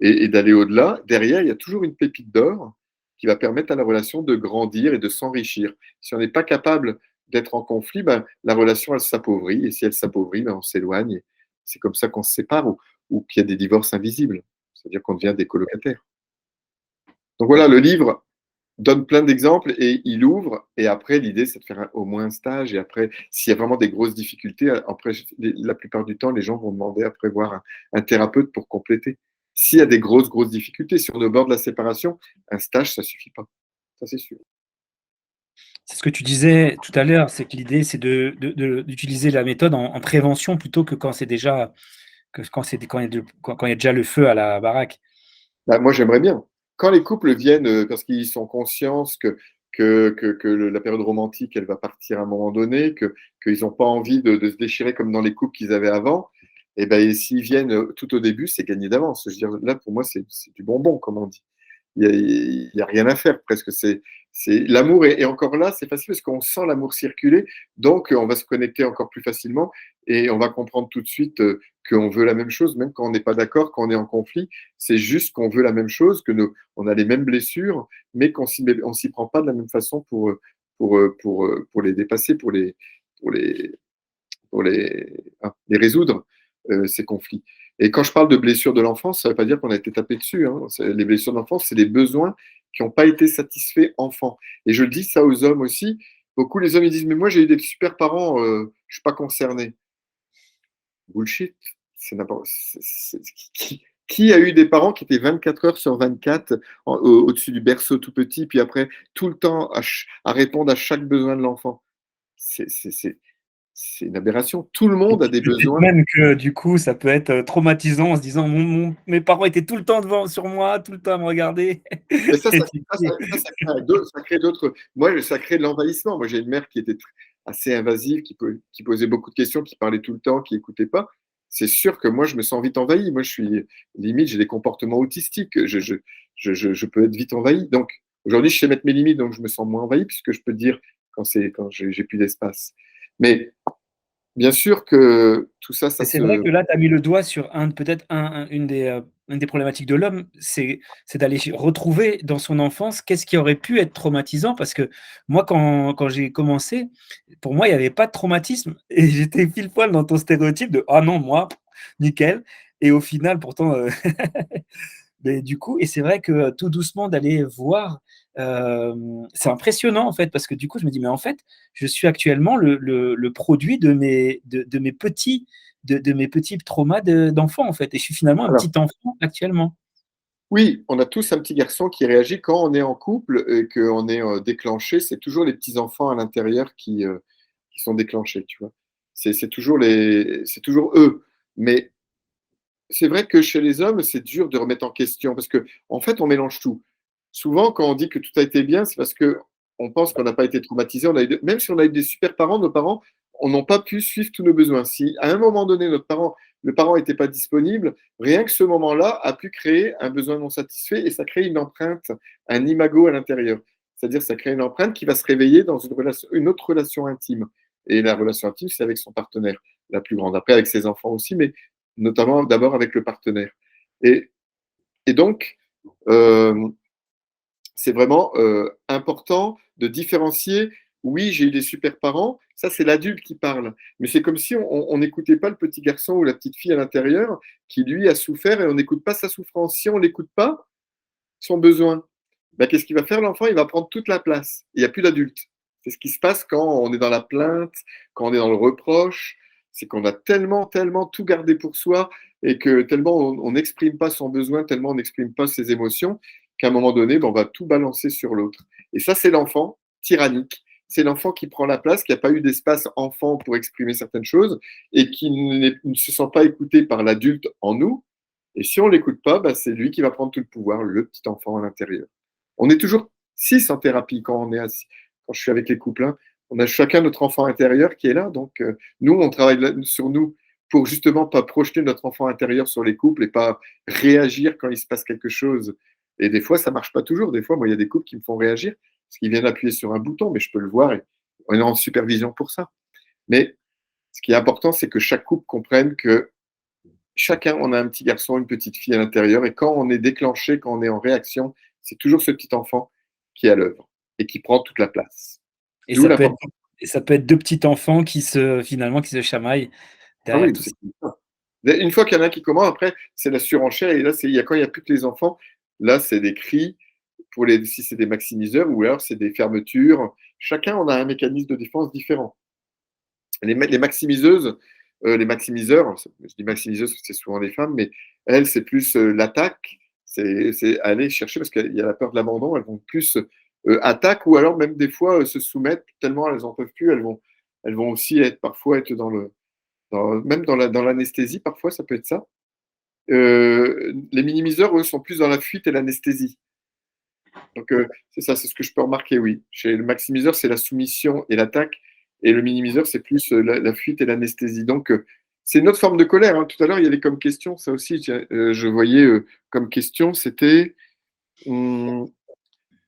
S1: et d'aller au-delà, derrière, il y a toujours une pépite d'or qui va permettre à la relation de grandir et de s'enrichir. Si on n'est pas capable d'être en conflit, ben, la relation, elle s'appauvrit. Et si elle s'appauvrit, ben, on s'éloigne. C'est comme ça qu'on se sépare ou qu'il y a des divorces invisibles. C'est-à-dire qu'on devient des colocataires. Donc voilà, le livre donne plein d'exemples et il ouvre. Et après, l'idée, c'est de faire au moins un stage. Et après, s'il y a vraiment des grosses difficultés, après, la plupart du temps, les gens vont demander après voir un thérapeute pour compléter. S'il y a des grosses difficultés, si on est au bord de la séparation, un stage, ça suffit pas. Ça, c'est sûr.
S2: C'est ce que tu disais tout à l'heure, c'est que l'idée, c'est d'utiliser la méthode en prévention plutôt que quand c'est déjà que quand il y a déjà le feu à la baraque.
S1: Bah, moi, j'aimerais bien. Quand les couples viennent, parce qu'ils sont conscients que la période romantique, elle va partir à un moment donné, qu'ils n'ont pas envie de se déchirer comme dans les couples qu'ils avaient avant, et ben, s'ils viennent tout au début, c'est gagné d'avance. Je veux dire, là, pour moi, c'est du bonbon, comme on dit. Il y a rien à faire presque. L'amour et encore là, c'est facile parce qu'on sent l'amour circuler, donc on va se connecter encore plus facilement et on va comprendre tout de suite qu'on veut la même chose, même quand on n'est pas d'accord, quand on est en conflit. C'est juste qu'on veut la même chose, on a les mêmes blessures, mais qu'on on s'y prend pas de la même façon pour les dépasser, pour les, les résoudre, ces conflits. Et quand je parle de blessures de l'enfance, ça ne veut pas dire qu'on a été tapé dessus. Hein. Les blessures de l'enfance, c'est des besoins qui n'ont pas été satisfaits enfant. Et je dis ça aux hommes aussi. Beaucoup les hommes ils disent mais moi j'ai eu des super parents, je ne suis pas concerné. Bullshit. C'est n'importe. Qui a eu des parents qui étaient 24 heures sur 24 au-dessus du berceau tout petit, puis après tout le temps à répondre à chaque besoin de l'enfant. C'est une aberration. Tout le monde a des
S2: Peut-être
S1: besoins.
S2: même que du coup, ça peut être traumatisant en se disant mes parents étaient tout le temps devant sur moi, tout le temps à me regarder.
S1: Mais ça,
S2: Et
S1: ça,
S2: tu
S1: ça,
S2: dis,
S1: ça, ça crée d'autres. Moi, ça crée de l'envahissement. Moi, j'ai une mère qui était assez invasive, qui posait beaucoup de questions, qui parlait tout le temps, qui n'écoutait pas. C'est sûr que moi, je me sens vite envahi. Moi, je suis limite, j'ai des comportements autistiques. Je peux être vite envahi. Donc, aujourd'hui, je sais mettre mes limites, donc je me sens moins envahi, puisque je peux dire quand j'ai plus d'espace. Mais bien sûr que tout ça, ça
S2: mais c'est vrai
S1: se.
S2: que là, tu as mis le doigt sur peut-être une des problématiques de l'homme, c'est d'aller retrouver dans son enfance qu'est-ce qui aurait pu être traumatisant. Parce que moi, quand j'ai commencé, pour moi, il n'y avait pas de traumatisme. Et j'étais pile poil dans ton stéréotype de ah non, moi, nickel. Et au final, pourtant, mais du coup, et c'est vrai que tout doucement d'aller voir, c'est impressionnant en fait, parce que du coup, je me dis, mais en fait, je suis actuellement le produit de mes petits traumas d'enfant en fait, et je suis finalement un
S1: Alors,
S2: petit enfant actuellement.
S1: oui, on a tous un petit garçon qui réagit quand on est en couple et qu'on est déclenché. C'est toujours les petits enfants à l'intérieur qui sont déclenchés, tu vois. C'est toujours eux. Mais c'est vrai que chez les hommes, c'est dur de remettre en question parce que, en fait, on mélange tout. Souvent, quand on dit que tout a été bien, c'est parce que on pense qu'on n'a pas été traumatisé. Même si on a eu des super parents, nos parents n'ont pas pu suivre tous nos besoins. Si à un moment donné, le parent n'était pas disponible, rien que ce moment-là a pu créer un besoin non satisfait et ça crée une empreinte, un imago à l'intérieur. C'est-à-dire, ça crée une empreinte qui va se réveiller dans une autre relation intime. Et la relation intime, c'est avec son partenaire, la plus grande. Après, avec ses enfants aussi, mais notamment d'abord avec le partenaire. Et, et donc, euh, c'est vraiment important de différencier. Oui, j'ai eu des super parents, ça c'est l'adulte qui parle. Mais c'est comme si on n'écoutait pas le petit garçon ou la petite fille à l'intérieur qui, lui, a souffert et on n'écoute pas sa souffrance. Si on ne l'écoute pas, son besoin, ben, qu'est-ce qu'il va faire l'enfant? Il va prendre toute la place. Il n'y a plus d'adulte. C'est ce qui se passe quand on est dans la plainte, quand on est dans le reproche. C'est qu'on a tellement, tellement tout gardé pour soi et que tellement on n'exprime pas son besoin, tellement on n'exprime pas ses émotions, qu'à un moment donné, ben, on va tout balancer sur l'autre. Et ça, c'est l'enfant tyrannique. C'est l'enfant qui prend la place, qui n'a pas eu d'espace enfant pour exprimer certaines choses et qui ne se sent pas écouté par l'adulte en nous. Et si on ne l'écoute pas, bah, c'est lui qui va prendre tout le pouvoir, le petit enfant à l'intérieur. On est toujours 6 en thérapie quand on est assis, quand je suis avec les couples. Hein. On a chacun notre enfant intérieur qui est là. Donc, nous, on travaille sur nous pour justement pas projeter notre enfant intérieur sur les couples et pas réagir quand il se passe quelque chose. Et des fois, ça marche pas toujours. Des fois, moi, il y a des couples qui me font réagir parce qu'ils viennent appuyer sur un bouton, mais je peux le voir et on est en supervision pour ça. Mais ce qui est important, c'est que chaque couple comprenne que chacun, on a un petit garçon, une petite fille à l'intérieur, et quand on est déclenché, quand on est en réaction, c'est toujours ce petit enfant qui est à l'œuvre et qui prend toute la place.
S2: Et
S1: D'où
S2: ça peut être,
S1: l'importance.
S2: et ça peut être deux petits enfants finalement, qui se chamaillent
S1: Ah
S2: derrière
S1: oui,
S2: tout ça.
S1: c'est ça. Une fois qu'il y en a un qui commence, après, c'est la surenchère, et là, quand il n'y a plus que les enfants, là, c'est des cris, si c'est des maximiseurs, ou alors c'est des fermetures. Chacun, on a un mécanisme de défense différent. Les maximiseuses, les maximiseurs, je dis maximiseuses parce que c'est souvent des femmes, mais elles, c'est plus l'attaque, c'est aller chercher, parce qu'il y a la peur de l'abandon, elles vont plus attaque, ou alors même des fois se soumettre, tellement elles n'en peuvent plus, elles vont aussi parfois être même dans l'anesthésie, parfois ça peut être ça. Les minimiseurs, eux, sont plus dans la fuite et l'anesthésie. Donc, c'est ça, c'est ce que je peux remarquer, oui. Chez le maximiseur, c'est la soumission et l'attaque, et le minimiseur, c'est plus la fuite et l'anesthésie. Donc, c'est une autre forme de colère. Hein. Tout à l'heure, il y avait comme question, ça aussi, je voyais comme question, c'était hum,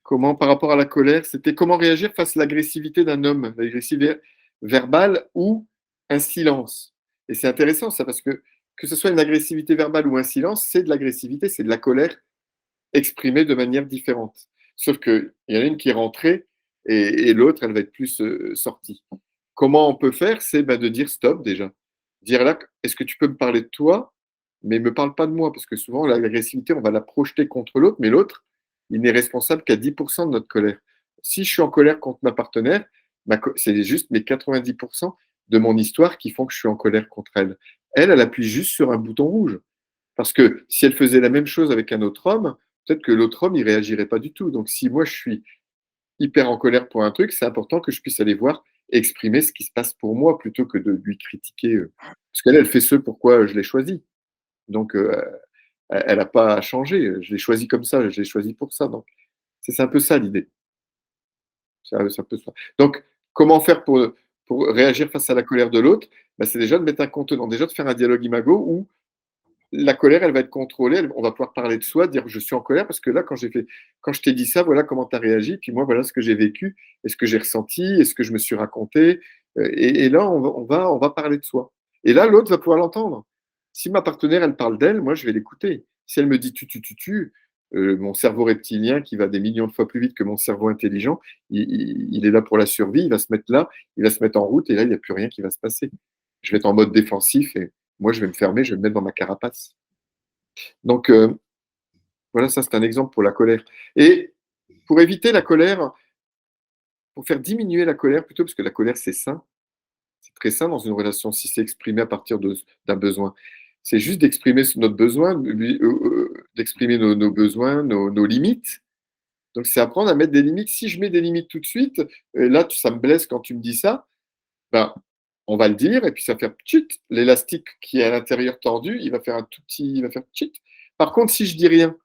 S1: comment, par rapport à la colère, c'était comment réagir face à l'agressivité d'un homme, l'agressivité verbale ou un silence. Et c'est intéressant, ça, parce que ce soit une agressivité verbale ou un silence, c'est de l'agressivité, c'est de la colère exprimée de manière différente. Sauf qu'il y en a une qui est rentrée et l'autre, elle va être plus sortie. Comment on peut faire? C'est de dire stop déjà. Dire là, est-ce que tu peux me parler de toi, mais ne me parle pas de moi? Parce que souvent, l'agressivité, on va la projeter contre l'autre, mais l'autre, il n'est responsable qu'à 10% de notre colère. Si je suis en colère contre ma partenaire, c'est juste mes 90% de mon histoire qui font que je suis en colère contre elle. Elle appuie juste sur un bouton rouge. Parce que si elle faisait la même chose avec un autre homme, peut-être que l'autre homme, il réagirait pas du tout. Donc, si moi, je suis hyper en colère pour un truc, c'est important que je puisse aller voir et exprimer ce qui se passe pour moi plutôt que de lui critiquer. Parce qu'elle, elle fait ce pourquoi je l'ai choisi. Donc, elle n'a pas à changer. Je l'ai choisi comme ça, je l'ai choisi pour ça. Donc, c'est un peu ça l'idée. C'est un peu ça. Donc, comment faire pour réagir face à la colère de l'autre? Ben, c'est déjà de mettre un contenant, déjà de faire un dialogue imago où la colère, elle va être contrôlée. On va pouvoir parler de soi, dire je suis en colère parce que là, quand je t'ai dit ça, voilà comment tu as réagi. Puis moi, voilà ce que j'ai vécu, et ce que j'ai ressenti, et ce que je me suis raconté. Et là, on va parler de soi. Et là, l'autre va pouvoir l'entendre. Si ma partenaire, elle parle d'elle, moi, je vais l'écouter. Si elle me dit tu, mon cerveau reptilien qui va des millions de fois plus vite que mon cerveau intelligent, il est là pour la survie. Il va se mettre là, il va se mettre en route, et là, il n'y a plus rien qui va se passer. Je vais être en mode défensif et moi, je vais me fermer, je vais me mettre dans ma carapace. Donc, voilà, ça, c'est un exemple pour la colère. Et pour éviter la colère, pour faire diminuer la colère plutôt, parce que la colère, c'est sain, c'est très sain dans une relation si c'est exprimé à partir d'un besoin. C'est juste d'exprimer notre besoin, d'exprimer nos besoins, nos limites. Donc, c'est apprendre à mettre des limites. Si je mets des limites tout de suite, là, ça me blesse quand tu me dis ça, ben, on va le dire, et puis ça va faire tchit. L'élastique qui est à l'intérieur tordu, il va faire un tout petit, il va faire tchit. Par contre, si je dis rien,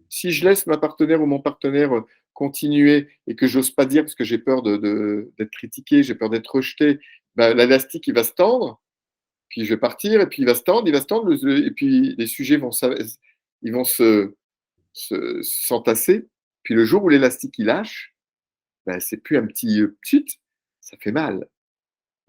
S1: si je laisse ma partenaire ou mon partenaire continuer et que j'ose pas dire parce que j'ai peur d'être critiqué, j'ai peur d'être rejeté, ben, l'élastique il va se tendre, puis je vais partir, et puis il va se tendre, et puis les sujets ils vont s'entasser. Puis le jour où l'élastique il lâche, ben, c'est plus un petit pchit, ça fait mal.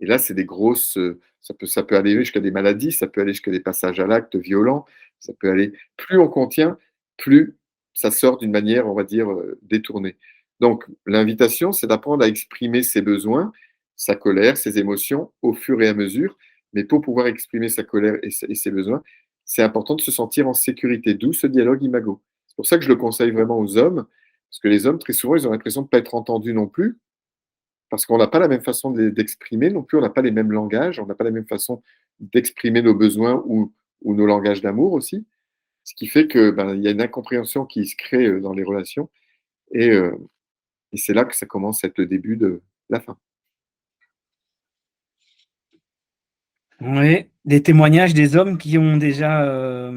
S1: Et là, c'est des grosses, ça peut aller jusqu'à des maladies, ça peut aller jusqu'à des passages à l'acte violents, ça peut aller plus on contient, plus ça sort d'une manière, on va dire, détournée. Donc l'invitation, c'est d'apprendre à exprimer ses besoins, sa colère, ses émotions au fur et à mesure. Mais pour pouvoir exprimer sa colère et ses besoins, c'est important de se sentir en sécurité, d'où ce dialogue imago. C'est pour ça que je le conseille vraiment aux hommes, parce que les hommes, très souvent, ils ont l'impression de ne pas être entendus non plus, parce qu'on n'a pas la même façon d'exprimer non plus, on n'a pas les mêmes langages, on n'a pas la même façon d'exprimer nos besoins ou nos langages d'amour aussi. Ce qui fait que ben, il y a une incompréhension qui se crée dans les relations et, euh, et c'est là que ça commence à être le début de la fin.
S2: Oui, des témoignages des hommes qui ont déjà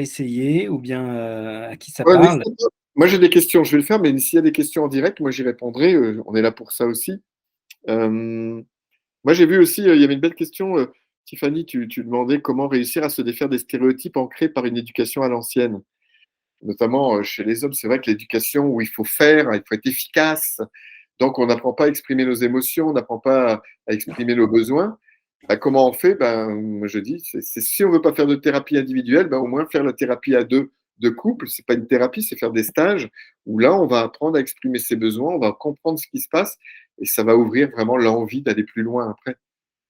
S2: essayé ou bien à qui ça
S1: Ouais,
S2: parle?
S1: n'hésitez pas. Moi j'ai des questions, je vais le faire, mais s'il y a des questions en direct, moi j'y répondrai. On est là pour ça aussi. Euh, Moi j'ai vu aussi, il y avait une belle question, Tiffany, tu demandais comment réussir à se défaire des stéréotypes ancrés par une éducation à l'ancienne. Notamment chez les hommes, c'est vrai que l'éducation où il faut faire, il faut être efficace, donc on n'apprend pas à exprimer nos émotions, on n'apprend pas à exprimer nos besoins. Bah, comment on fait? Ben, moi je dis, si on veut pas faire de thérapie individuelle, ben, au moins faire la thérapie à deux, de couple. C'est pas une thérapie, c'est faire des stages où là on va apprendre à exprimer ses besoins, on va comprendre ce qui se passe et ça va ouvrir vraiment l'envie d'aller plus loin après.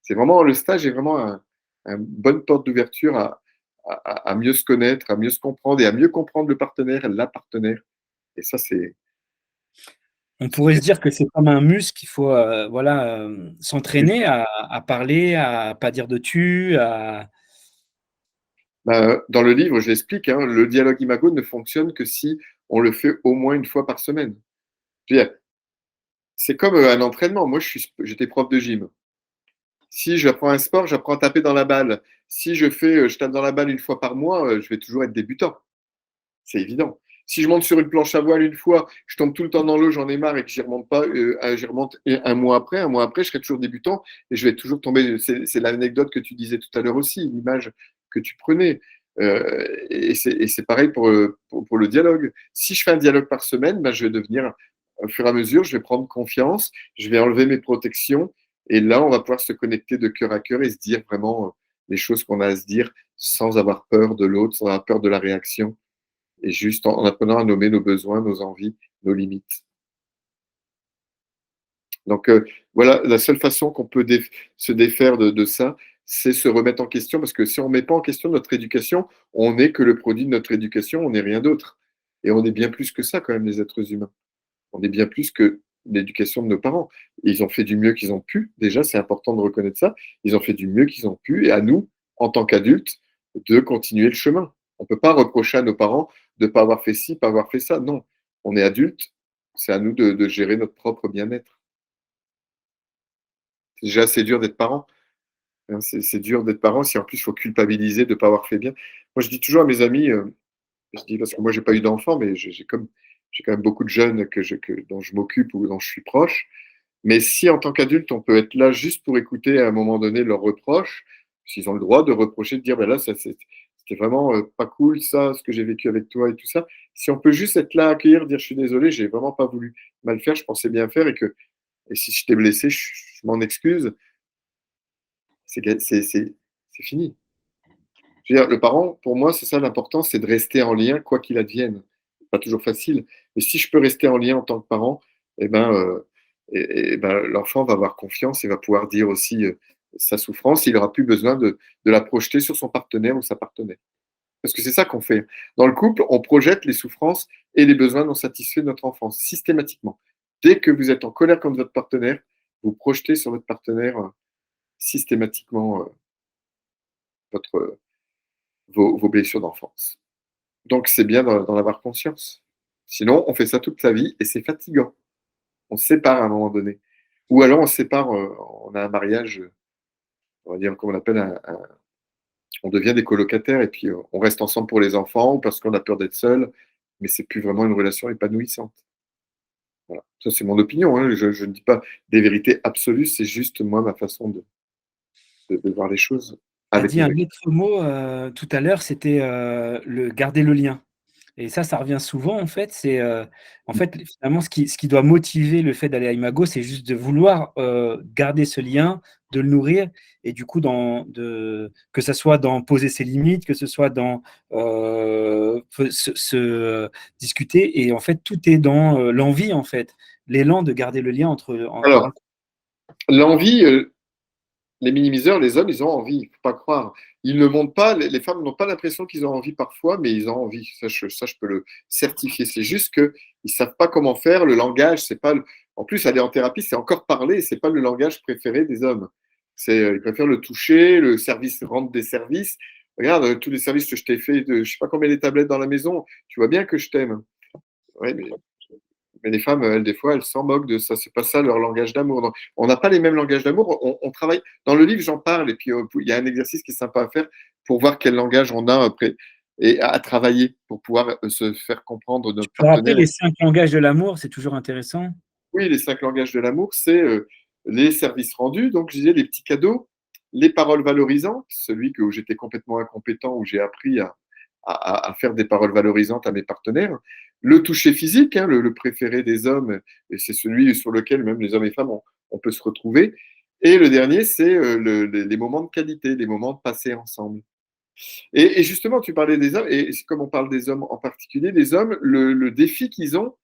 S1: C'est vraiment le stage est vraiment une bonne porte d'ouverture à mieux se connaître, à mieux se comprendre et à mieux comprendre le partenaire, la partenaire. Et ça,
S2: On
S1: c'est
S2: pourrait se
S1: très.
S2: dire que c'est comme un muscle, qu'il faut, voilà, s'entraîner à parler, à pas dire de «tu», à
S1: Ben, dans le livre, je l'explique, hein, le dialogue imago ne fonctionne que si on le fait au moins une fois par semaine. Je veux dire, c'est comme un entraînement. Moi, j'étais prof de gym. Si j'apprends un sport, j'apprends à taper dans la balle. Si je tape dans la balle une fois par mois, je vais toujours être débutant. C'est évident. Si je monte sur une planche à voile une fois, je tombe tout le temps dans l'eau, j'en ai marre et que j'y remonte pas, j'y remonte un mois après, je serai toujours débutant et je vais toujours tomber. C'est l'anecdote que tu disais tout à l'heure aussi, l'image que tu prenais. Et c'est pareil pour le dialogue. Si je fais un dialogue par semaine, ben, je vais devenir, au fur et à mesure, je vais prendre confiance, je vais enlever mes protections et là, on va pouvoir se connecter de cœur à cœur et se dire vraiment les choses qu'on a à se dire sans avoir peur de l'autre, sans avoir peur de la réaction et juste en apprenant à nommer nos besoins, nos envies, nos limites. Donc voilà, la seule façon qu'on peut se défaire de ça, c'est se remettre en question, parce que si on ne met pas en question notre éducation, on n'est que le produit de notre éducation, on n'est rien d'autre. Et on est bien plus que ça quand même, les êtres humains. On est bien plus que l'éducation de nos parents. Ils ont fait du mieux qu'ils ont pu, déjà, c'est important de reconnaître ça. Ils ont fait du mieux qu'ils ont pu, et à nous, en tant qu'adultes, de continuer le chemin. On ne peut pas reprocher à nos parents de ne pas avoir fait ci, pas avoir fait ça. Non, on est adultes, c'est à nous de gérer notre propre bien-être. C'est déjà assez dur d'être parent. Hein, c'est dur d'être parent si en plus il faut culpabiliser de ne pas avoir fait bien. Moi, je dis toujours à mes amis, je dis parce que moi, j'ai pas eu d'enfant, mais j'ai quand même beaucoup de jeunes dont je m'occupe ou dont je suis proche. Mais si en tant qu'adulte, on peut être là juste pour écouter à un moment donné leurs reproches, s'ils ont le droit de reprocher, de dire, ben là, c'était vraiment pas cool, ça, ce que j'ai vécu avec toi et tout ça. Si on peut juste être là, accueillir, dire, je suis désolé, j'ai vraiment pas voulu mal faire, je pensais bien faire et si je t'ai blessé, je m'en excuse, c'est fini. Je veux dire, le parent, pour moi, c'est ça l'important, c'est de rester en lien, quoi qu'il advienne. Pas toujours facile, mais si je peux rester en lien en tant que parent, eh ben, ben, l'enfant va avoir confiance et va pouvoir dire aussi sa souffrance. Il n'aura plus besoin de la projeter sur son partenaire ou sa partenaire. Parce que c'est ça qu'on fait. Dans le couple, on projette les souffrances et les besoins non satisfaits de notre enfance, systématiquement. Dès que vous êtes en colère contre votre partenaire, vous projetez sur votre partenaire systématiquement votre, vos blessures d'enfance. Donc, c'est bien d'en avoir conscience. Sinon, on fait ça toute sa vie et c'est fatigant. On se sépare à un moment donné. Ou alors, on se sépare, on a un mariage, on va dire, comme on appelle, on devient des colocataires et puis on reste ensemble pour les enfants ou parce qu'on a peur d'être seul, mais c'est plus vraiment une relation épanouissante. Voilà. Ça, c'est mon opinion. Hein. Je ne dis pas des vérités absolues, c'est juste moi, ma façon de voir les choses
S2: tu as
S1: avec
S2: dit
S1: mon
S2: un
S1: expérience.
S2: autre mot, tout à l'heure, c'était, le garder le lien. Et ça revient souvent, en fait. C'est en fait, finalement, ce qui doit motiver le fait d'aller à Imago, c'est juste de vouloir garder ce lien, de le nourrir, et du coup, que ce soit dans poser ses limites, que ce soit dans discuter. Et en fait, tout est dans l'envie, en fait, l'élan de garder le lien dans
S1: Alors,
S2: le couple.
S1: l'envie, les minimiseurs, les hommes, ils ont envie, il ne faut pas croire. Ils ne montrent pas, les femmes n'ont pas l'impression qu'ils ont envie parfois, mais ils ont envie. Ça, je peux le certifier. C'est juste qu'ils ne savent pas comment faire. Le langage, c'est pas. En plus, aller en thérapie, c'est encore parler. C'est pas le langage préféré des hommes. Ils préfèrent le toucher, le service, rendre des services. Regarde, tous les services que je t'ai fait, je ne sais pas combien les tablettes dans la maison. Tu vois bien que je t'aime. Oui, mais les femmes, elles, des fois, elles s'en moquent de ça. C'est pas ça leur langage d'amour. Donc, on n'a pas les mêmes langages d'amour. On travaille. Dans le livre, j'en parle. Et puis, il y a un exercice qui est sympa à faire pour voir quel langage on a après et à travailler pour pouvoir se faire comprendre
S2: Tu
S1: notre
S2: peux rappeler
S1: partenaire.
S2: les 5 langages de l'amour, c'est toujours intéressant.
S1: Oui, les 5 langages de l'amour, c'est les services rendus. Donc, je disais les petits cadeaux, les paroles valorisantes, celui où j'étais complètement incompétent, où j'ai appris à faire des paroles valorisantes à mes partenaires. Le toucher physique, hein, le préféré des hommes, et c'est celui sur lequel même les hommes et femmes, on peut se retrouver. Et le dernier, c'est les moments de qualité, les moments de passer ensemble. Et justement, tu parlais des hommes, et comme on parle des hommes en particulier, les hommes, le défi qu'ils ont,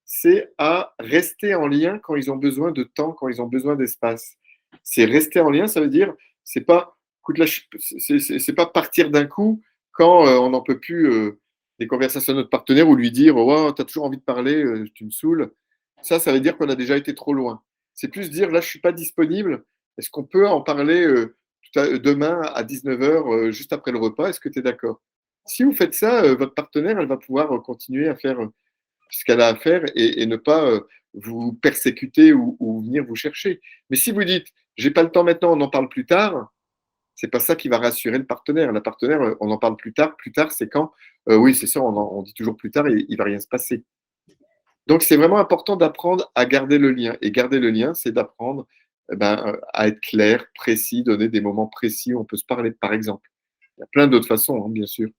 S1: c'est à rester en lien quand ils ont besoin de temps, quand ils ont besoin d'espace. C'est rester en lien, ça veut dire, c'est pas, écoute, là, c'est pas partir d'un coup quand on n'en peut plus des conversations de notre partenaire ou lui dire, oh, tu as toujours envie de parler, tu me saoules. Ça veut dire qu'on a déjà été trop loin. C'est plus dire, là, je suis pas disponible. Est-ce qu'on peut en parler demain à 19h, juste après le repas? Est-ce que tu es d'accord? Si vous faites ça, votre partenaire, elle va pouvoir continuer à faire ce qu'elle a à faire et ne pas vous persécuter ou venir vous chercher. Mais si vous dites, j'ai pas le temps maintenant, on en parle plus tard, c'est pas ça qui va rassurer le partenaire. La partenaire, on en parle plus tard. Plus tard, c'est quand oui, c'est ça, on dit toujours plus tard et il va rien se passer. Donc, c'est vraiment important d'apprendre à garder le lien. Et garder le lien, c'est d'apprendre à être clair, précis, donner des moments précis où on peut se parler, par exemple. Il y a plein d'autres façons, hein, bien sûr.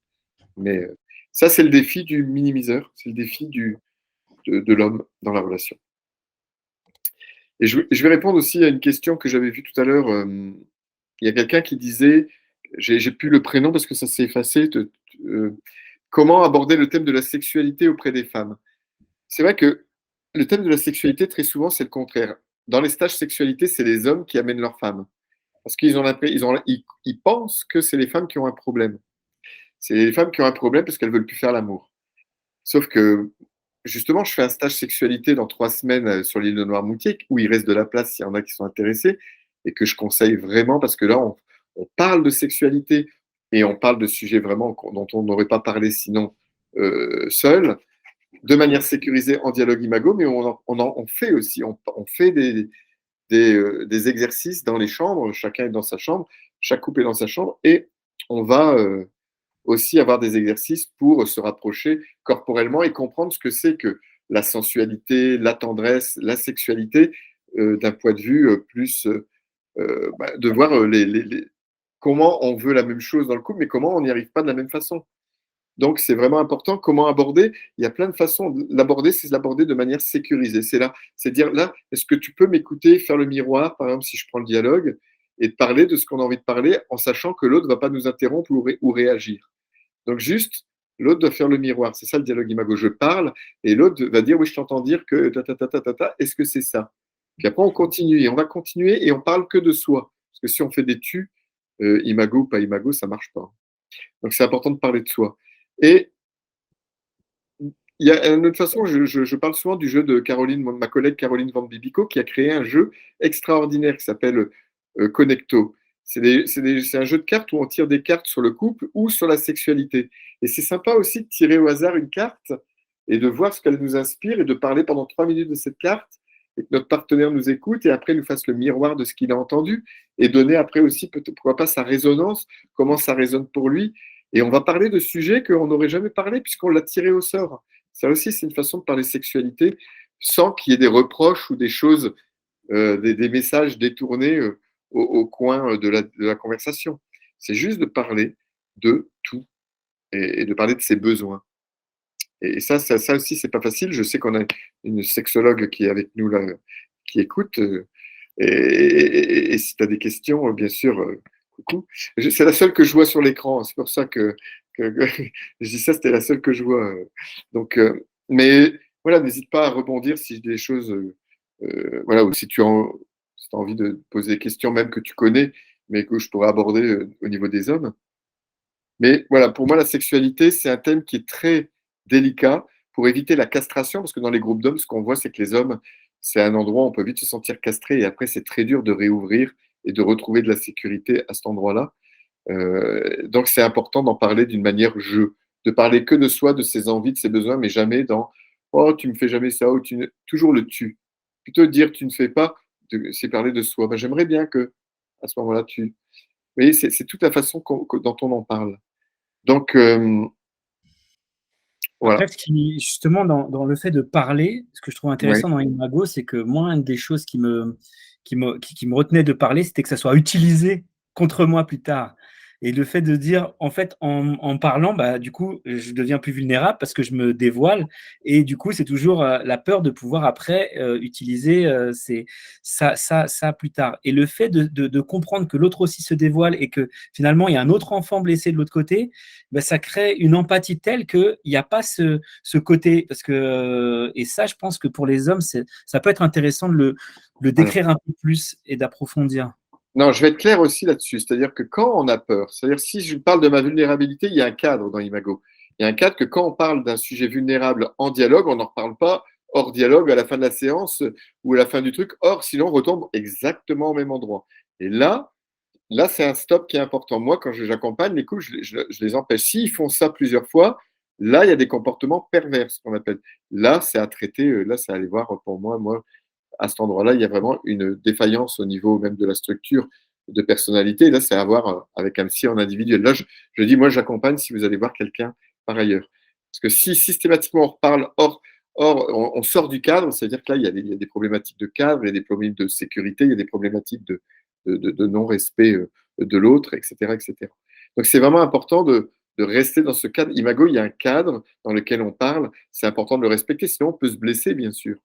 S1: Mais ça, c'est le défi du minimiseur. C'est le défi de l'homme dans la relation. Et je vais répondre aussi à une question que j'avais vue tout à l'heure. Il y a quelqu'un qui disait, j'ai plus le prénom parce que ça s'est effacé, comment aborder le thème de la sexualité auprès des femmes. C'est vrai que le thème de la sexualité, très souvent, c'est le contraire. Dans les stages sexualité, c'est les hommes qui amènent leurs femmes. Parce ils pensent que c'est les femmes qui ont un problème. C'est les femmes qui ont un problème parce qu'elles ne veulent plus faire l'amour. Sauf que, justement, je fais un stage sexualité dans 3 semaines sur l'île de Noirmoutier, où il reste de la place s'il y en a qui sont intéressés, et que je conseille vraiment parce que là, on parle de sexualité et on parle de sujets vraiment dont on n'aurait pas parlé sinon seul, de manière sécurisée en dialogue imago, mais on fait aussi, on fait des exercices dans les chambres, chacun est dans sa chambre, chaque couple est dans sa chambre, et on va aussi avoir des exercices pour se rapprocher corporellement et comprendre ce que c'est que la sensualité, la tendresse, la sexualité, d'un point de vue plus de voir comment on veut la même chose dans le couple, mais comment on n'y arrive pas de la même façon. Donc, c'est vraiment important. Comment aborder? Il y a plein de façons de l'aborder, c'est l'aborder de manière sécurisée. C'est là, c'est dire là, est-ce que tu peux m'écouter, faire le miroir, par exemple, si je prends le dialogue, et de parler de ce qu'on a envie de parler en sachant que l'autre ne va pas nous interrompre ou réagir. Donc, juste, l'autre doit faire le miroir. C'est ça le dialogue imago. Je parle et l'autre va dire oui, je t'entends dire que est-ce que c'est ça? Puis après, on continue et on va continuer et on parle que de soi. Parce que si on fait des tu, imago ou pas imago, ça ne marche pas. Donc, c'est important de parler de soi. Et il y a une autre façon, je parle souvent du jeu de Caroline, ma collègue Caroline Van Bibico, qui a créé un jeu extraordinaire qui s'appelle Connecto. C'est un jeu de cartes où on tire des cartes sur le couple ou sur la sexualité. Et c'est sympa aussi de tirer au hasard une carte et de voir ce qu'elle nous inspire et de parler pendant 3 minutes de cette carte et que notre partenaire nous écoute et après nous fasse le miroir de ce qu'il a entendu et donner après aussi, pourquoi pas, sa résonance, comment ça résonne pour lui. Et on va parler de sujets qu'on n'aurait jamais parlé puisqu'on l'a tiré au sort. Ça aussi, c'est une façon de parler sexualité sans qu'il y ait des reproches ou des choses, des messages détournés au coin de la conversation. C'est juste de parler de tout et de parler de ses besoins. Et ça aussi, c'est pas facile. Je sais qu'on a une sexologue qui est avec nous là, qui écoute. Et si tu as des questions, bien sûr, coucou. C'est la seule que je vois sur l'écran. C'est pour ça que je dis ça, c'était la seule que je vois. Donc, mais voilà, n'hésite pas à rebondir si des choses, voilà, ou si si as envie de poser des questions même que tu connais, mais que je pourrais aborder au niveau des hommes. Mais voilà, pour moi, la sexualité, c'est un thème qui est très délicat pour éviter la castration, parce que dans les groupes d'hommes, ce qu'on voit, c'est que les hommes, c'est un endroit où on peut vite se sentir castré, et après, c'est très dur de réouvrir et de retrouver de la sécurité à cet endroit-là. Donc, c'est important d'en parler d'une manière jeu, de parler que de soi, de ses envies, de ses besoins, mais jamais dans «Oh, tu me fais jamais ça», ou toujours le «tu». Plutôt dire «tu ne fais pas», c'est parler de soi. Ben, j'aimerais bien que, à ce moment-là, tu. Vous voyez, c'est toute la façon dont on en parle. Donc,
S2: Après,
S1: voilà.
S2: justement, dans le fait de parler, ce que je trouve
S1: Ouais.
S2: intéressant dans Imago, c'est que moi, une des choses qui me retenait de parler, c'était que ça soit utilisé contre moi plus tard. Et le fait de dire, en fait, en parlant, bah, du coup, je deviens plus vulnérable parce que je me dévoile. Et du coup, c'est toujours la peur de pouvoir après utiliser ça plus tard. Et le fait de comprendre que l'autre aussi se dévoile et que finalement, il y a un autre enfant blessé de l'autre côté, ben, ça crée une empathie telle qu'il n'y a pas ce côté. Parce que, et ça, je pense que pour les hommes, ça peut être intéressant de le
S1: Alors,
S2: décrire un peu plus et d'approfondir.
S1: non, je vais être clair aussi là-dessus. C'est-à-dire que quand on a peur, c'est-à-dire si je parle de ma vulnérabilité, il y a un cadre dans Imago. Il y a un cadre que quand on parle d'un sujet vulnérable en dialogue, on n'en reparle pas hors dialogue à la fin de la séance ou à la fin du truc. Or, sinon, on retombe exactement au même endroit. Et là, c'est un stop qui est important. Moi, quand j'accompagne les couples, je les empêche. S'ils font ça plusieurs fois, là, il y a des comportements pervers, ce qu'on appelle. Là, c'est à traiter. Là, c'est à aller voir pour moi, à cet endroit-là, il y a vraiment une défaillance au niveau même de la structure de personnalité. Et là, c'est à voir avec un psy en individuel. Là, je dis, moi, j'accompagne si vous allez voir quelqu'un par ailleurs. Parce que si systématiquement on reparle on sort du cadre, c'est-à-dire que là, il y a des problématiques de cadre, il y a des problèmes de sécurité, il y a des problématiques de non-respect de l'autre, etc., etc. Donc, c'est vraiment important de rester dans ce cadre. Imago, il y a un cadre dans lequel on parle. C'est important de le respecter, sinon on peut se blesser, bien sûr.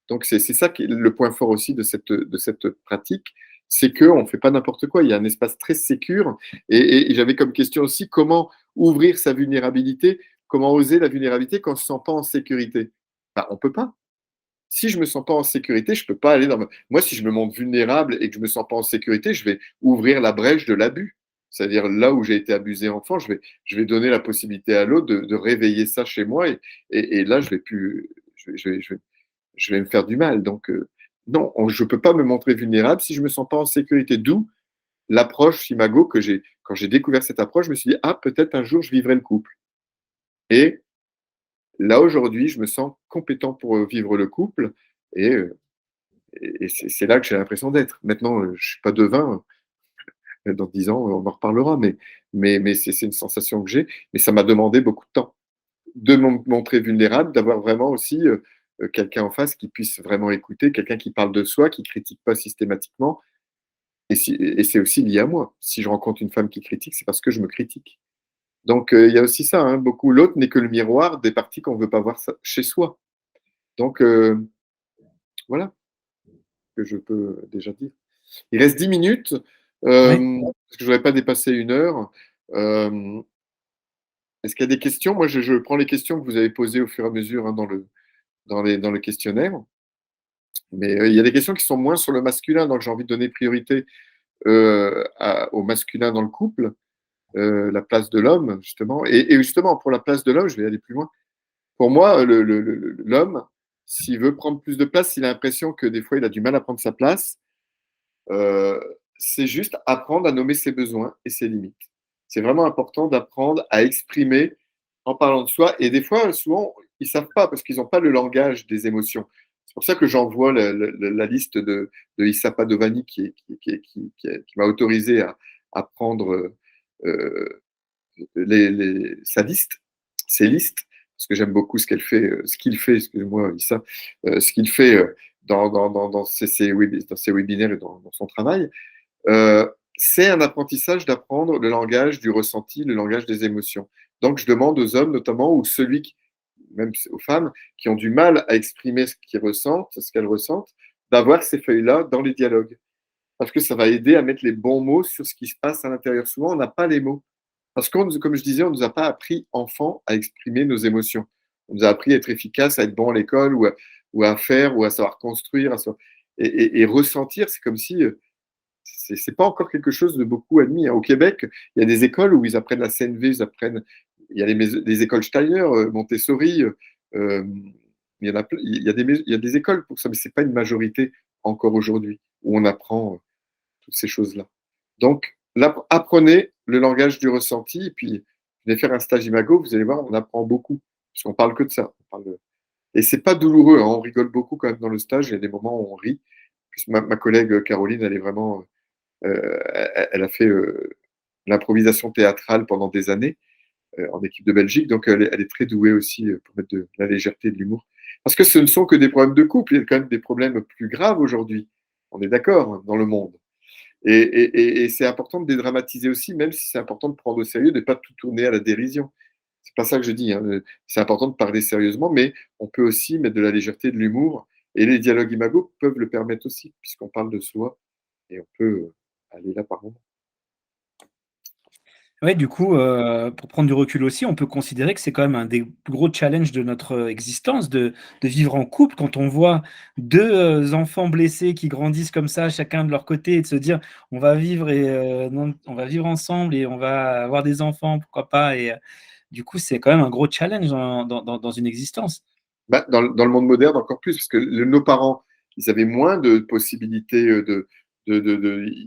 S1: Donc, c'est ça qui est le point fort aussi de cette pratique, c'est qu'on ne fait pas n'importe quoi. Il y a un espace très sécure. Et j'avais comme question aussi comment ouvrir sa vulnérabilité, comment oser la vulnérabilité quand on ne se sent pas en sécurité. Ben, on ne peut pas. Si je ne me sens pas en sécurité, je ne peux pas aller dans. Moi, si je me montre vulnérable et que je ne me sens pas en sécurité, je vais ouvrir la brèche de l'abus. C'est-à-dire là où j'ai été abusé enfant, je vais donner la possibilité à l'autre de réveiller ça chez moi. Et là, je vais plus. Je vais me faire du mal. Donc, non, je ne peux pas me montrer vulnérable si je ne me sens pas en sécurité. D'où l'approche Imago quand j'ai découvert cette approche, je me suis dit, ah, peut-être un jour je vivrai le couple. Et là, aujourd'hui, je me sens compétent pour vivre le couple et, et c'est là que j'ai l'impression d'être. Maintenant, je ne suis pas devin. Dans 10 ans, on en reparlera, mais c'est une sensation que j'ai. Mais ça m'a demandé beaucoup de temps de me montrer vulnérable, d'avoir vraiment aussi quelqu'un en face qui puisse vraiment écouter, quelqu'un qui parle de soi, qui critique pas systématiquement. Et c'est aussi lié à moi. Si je rencontre une femme qui critique, c'est parce que je me critique. Donc il y a aussi ça, hein, beaucoup. L'autre n'est que le miroir des parties qu'on ne veut pas voir chez soi. Donc voilà ce que je peux déjà dire. Il reste 10 minutes,
S2: Ouais.
S1: parce que je ne voudrais pas dépasser 1 heure. Euh, Est-ce qu'il y a des questions? Moi, je prends les questions que vous avez posées au fur et à mesure hein, dans le questionnaire. Mais il y a des questions qui sont moins sur le masculin, donc j'ai envie de donner priorité au masculin dans le couple, la place de l'homme, justement. Et justement, pour la place de l'homme, je vais aller plus loin. Pour moi, l'homme, s'il veut prendre plus de place, s'il a l'impression que des fois il a du mal à prendre sa place, euh, c'est juste apprendre à nommer ses besoins et ses limites. C'est vraiment important d'apprendre à exprimer en parlant de soi. Et des fois, souvent, ils ne savent pas parce qu'ils n'ont pas le langage des émotions. C'est pour ça que j'envoie la liste de Issa Padovani qui m'a autorisé à prendre sa liste, ses listes, parce que j'aime beaucoup ce qu'il fait, excusez-moi, Issa, ce qu'il fait dans ses webinaires et dans son travail. Euh, c'est un apprentissage d'apprendre le langage du ressenti, le langage des émotions. Donc, je demande aux hommes, notamment, ou celui même aux femmes qui ont du mal à exprimer ce qu'ils ressentent, ce qu'elles ressentent, d'avoir ces feuilles-là dans les dialogues. Parce que ça va aider à mettre les bons mots sur ce qui se passe à l'intérieur. Souvent, on n'a pas les mots. Parce que, comme je disais, on ne nous a pas appris, enfant, à exprimer nos émotions. On nous a appris à être efficace, à être bon à l'école, ou à faire, ou à savoir construire. Et ressentir, c'est comme si c'est pas encore quelque chose de beaucoup admis. Au Québec, il y a des écoles où ils apprennent la CNV, il y a les écoles Steiner, Montessori, il y a des écoles pour ça, mais c'est pas une majorité encore aujourd'hui où on apprend toutes ces choses-là. Donc, là, apprenez le langage du ressenti, et puis venez faire un stage Imago, vous allez voir, on apprend beaucoup, parce qu'on parle que de ça. Et c'est pas douloureux, hein, on rigole beaucoup quand même dans le stage, il y a des moments où on rit. Ma collègue Caroline, elle est vraiment, elle a fait l'improvisation théâtrale pendant des années en équipe de Belgique, donc elle est très douée aussi pour mettre de la légèreté et de l'humour. Parce que ce ne sont que des problèmes de couple, il y a quand même des problèmes plus graves aujourd'hui, on est d'accord, hein, dans le monde. Et c'est important de dédramatiser aussi, même si c'est important de prendre au sérieux, de ne pas tout tourner à la dérision. C'est pas ça que je dis, hein. C'est important de parler sérieusement, mais on peut aussi mettre de la légèreté, de l'humour, et les dialogues imago peuvent le permettre aussi, puisqu'on parle de soi, et on peut aller là par moment.
S2: Ouais, du coup, pour prendre du recul aussi, on peut considérer que c'est quand même un des plus gros challenges de notre existence de vivre en couple. Quand on voit 2 enfants blessés qui grandissent comme ça, chacun de leur côté et de se dire: «On va vivre et non on va vivre ensemble et on va avoir des enfants, pourquoi pas?» et du coup, c'est quand même un gros challenge dans une existence.
S1: Bah, dans le monde moderne, encore plus, parce que nos parents, ils avaient moins de possibilités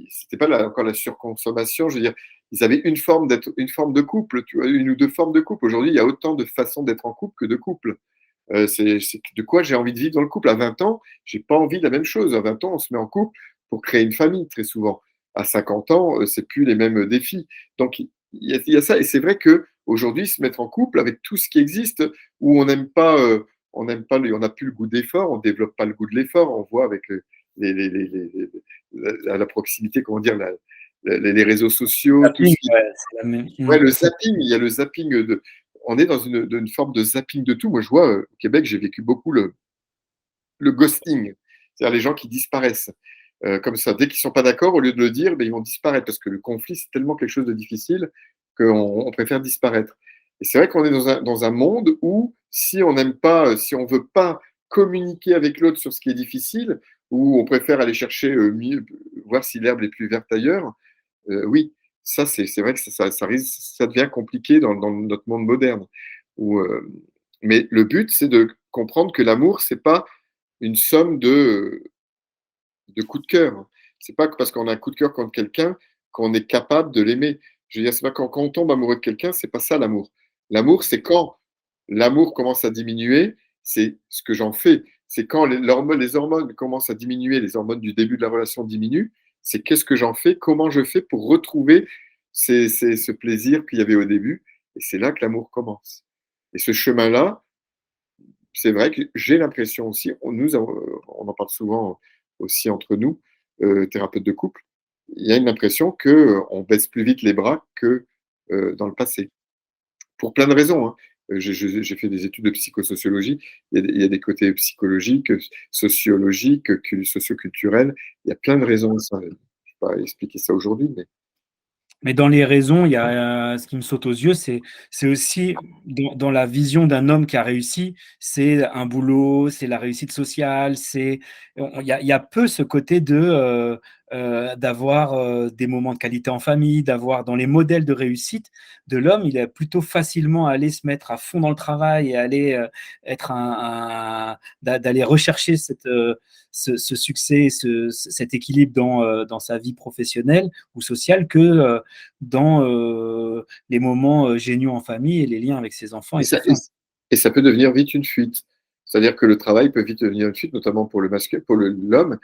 S1: c'était pas encore la surconsommation. Je veux dire, ils avaient une forme de couple, tu vois, une ou deux formes de couple. Aujourd'hui, il y a autant de façons d'être en couple que de couple. C'est de quoi j'ai envie de vivre dans le couple. À 20 ans, j'ai pas envie de la même chose. À 20 ans, on se met en couple pour créer une famille, très souvent. À 50 ans, c'est plus les mêmes défis. Donc, il y a ça. Et c'est vrai que aujourd'hui, se mettre en couple avec tout ce qui existe, où on n'aime pas, on n'a plus le goût d'effort, on développe pas le goût de l'effort. On voit avec la proximité, comment dire, les réseaux sociaux, tout
S2: Zapping,
S1: ce qui,
S2: ouais, c'est la même
S1: ouais, le zapping, il y a le zapping on est dans une forme de zapping de tout. Moi, je vois, au Québec, j'ai vécu beaucoup le ghosting, c'est-à-dire les gens qui disparaissent. Comme ça, dès qu'ils ne sont pas d'accord, au lieu de le dire, ben, ils vont disparaître parce que le conflit, c'est tellement quelque chose de difficile qu'on préfère disparaître. Et c'est vrai qu'on est dans un monde où si on n'aime pas, si on ne veut pas communiquer avec l'autre sur ce qui est difficile, ou on préfère aller chercher voir si l'herbe est plus verte ailleurs, oui, ça, c'est vrai que ça devient compliqué dans notre monde moderne. Où, mais le but, c'est de comprendre que l'amour, c'est pas une somme de coups de cœur. C'est pas que parce qu'on a un coup de cœur contre quelqu'un qu'on est capable de l'aimer. Je veux dire, c'est pas quand on tombe amoureux de quelqu'un, c'est pas ça l'amour. L'amour, c'est quand l'amour commence à diminuer, c'est ce que j'en fais. C'est quand les hormones commencent à diminuer, les hormones du début de la relation diminuent, c'est qu'est-ce que j'en fais, comment je fais pour retrouver ce plaisir qu'il y avait au début. Et c'est là que l'amour commence. Et ce chemin-là, c'est vrai que j'ai l'impression aussi, on en parle souvent aussi entre nous, thérapeutes de couple, il y a une impression qu'on baisse plus vite les bras que dans le passé. Pour plein de raisons, hein. J'ai fait des études de psychosociologie. Il y a des côtés psychologiques, sociologiques, socioculturels. Il y a plein de raisons à ça. Je ne vais pas expliquer ça aujourd'hui, mais
S2: Mais dans les raisons, il y a, ce qui me saute aux yeux, c'est aussi dans la vision d'un homme qui a réussi, c'est un boulot, c'est la réussite sociale, il y a peu ce côté d'avoir, des moments de qualité en famille, d'avoir dans les modèles de réussite de l'homme, il est plutôt facilement aller se mettre à fond dans le travail et aller, être d'aller rechercher ce succès, cet équilibre dans sa vie professionnelle ou sociale que, dans les moments géniaux en famille et les liens avec ses enfants
S1: et
S2: et sa
S1: ça, et,
S2: femme.
S1: et ça peut devenir vite une fuite. C'est-à-dire que le travail peut vite devenir une fuite, notamment pour le masculin, pour l'homme,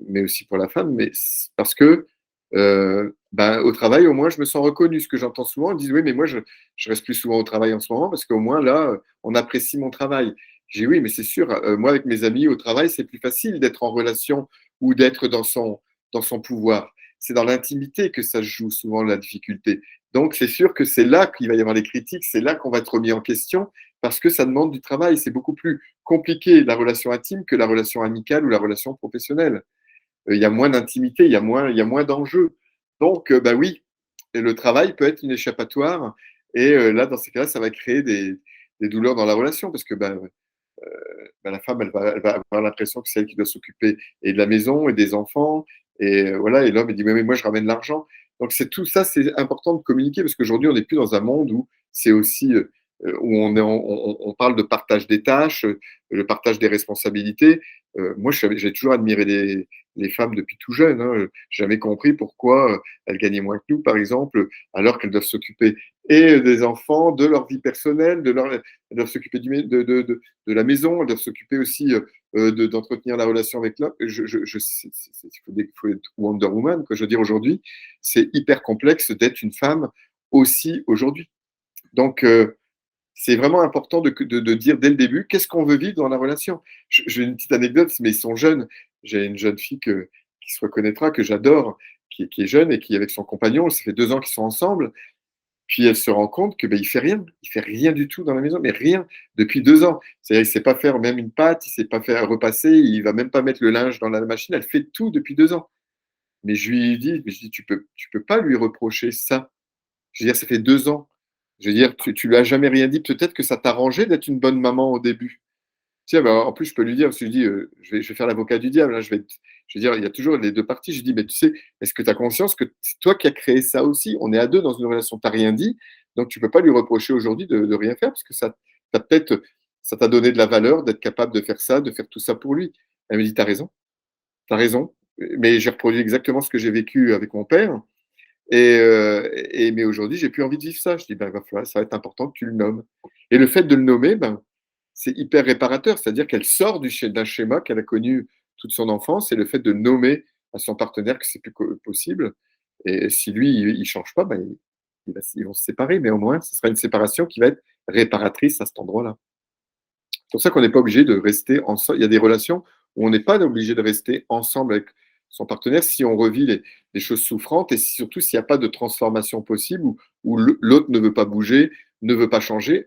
S1: mais aussi pour la femme, mais parce que ben, au travail, au moins, je me sens reconnu. Ce que j'entends souvent, ils disent oui, mais moi, je reste plus souvent au travail en ce moment parce qu'au moins là, on apprécie mon travail. J'ai oui, mais c'est sûr, moi, avec mes amis au travail, c'est plus facile d'être en relation ou d'être dans son pouvoir. c'est dans l'intimité que ça se joue souvent la difficulté. Donc, c'est sûr que c'est là qu'il va y avoir les critiques, c'est là qu'on va être remis en question, parce que ça demande du travail. C'est beaucoup plus compliqué la relation intime que la relation amicale ou la relation professionnelle. Il y a moins d'intimité, il y a moins d'enjeux. Donc, bah oui, et le travail peut être une échappatoire. Et là, dans ces cas-là, ça va créer des douleurs dans la relation, parce que la femme, elle va avoir l'impression que c'est elle qui doit s'occuper et de la maison et des enfants. Et voilà, et l'homme, il dit, mais moi, je ramène l'argent. Donc, c'est tout ça, c'est important de communiquer, parce qu'aujourd'hui, on n'est plus dans un monde où c'est aussi, où on parle de partage des tâches, le partage des responsabilités. Moi, j'ai toujours admiré les femmes depuis tout jeune. Hein. J'ai jamais compris pourquoi elles gagnaient moins que nous, par exemple, alors qu'elles doivent s'occuper et des enfants, de leur vie personnelle, elles doivent s'occuper de la maison, elles doivent s'occuper aussi d'entretenir la relation avec l'homme. Il faut être Wonder Woman, que je veux dire aujourd'hui, c'est hyper complexe d'être une femme aussi aujourd'hui. Donc, c'est vraiment important de dire dès le début qu'est-ce qu'on veut vivre dans la relation. J'ai une petite anecdote, mais ils sont jeunes. J'ai une jeune fille qui se reconnaîtra, que j'adore, qui est jeune et qui, avec son compagnon, ça fait 2 ans qu'ils sont ensemble. Puis elle se rend compte que il fait rien du tout dans la maison, mais rien depuis 2 ans. C'est-à-dire, il sait pas faire même une pâte, il sait pas faire repasser, il va même pas mettre le linge dans la machine. Elle fait tout depuis 2 ans. Mais je dis, tu peux pas lui reprocher ça. Je veux dire, ça fait 2 ans. Je veux dire, tu lui as jamais rien dit. Peut-être que ça t'arrangeait d'être une bonne maman au début. Tiens, en plus, je peux lui dire, parce que je dis, je vais faire l'avocat du diable. Hein, je vais dire, il y a toujours les deux parties. Je dis, mais tu sais, est-ce que tu as conscience que c'est toi qui as créé ça aussi? On est à deux dans une relation, tu n'as rien dit, donc tu ne peux pas lui reprocher aujourd'hui de rien faire, parce que ça t'a donné de la valeur d'être capable de faire ça, de faire tout ça pour lui. Elle me dit, tu as raison, mais j'ai reproduit exactement ce que j'ai vécu avec mon père. Mais aujourd'hui, j'ai plus envie de vivre ça. Je dis, ça va être important que tu le nommes. Et le fait de le nommer, c'est hyper réparateur. C'est-à-dire qu'elle sort d'un schéma qu'elle a connu toute son enfance, et le fait de nommer à son partenaire que c'est plus possible. Et si lui, il ne change pas, ils vont se séparer. Mais au moins, ce sera une séparation qui va être réparatrice à cet endroit-là. C'est pour ça qu'on n'est pas obligé de rester ensemble. Il y a des relations où on n'est pas obligé de rester ensemble avec son partenaire si on revit les choses souffrantes, et surtout s'il n'y a pas de transformation possible, où l'autre ne veut pas bouger, ne veut pas changer,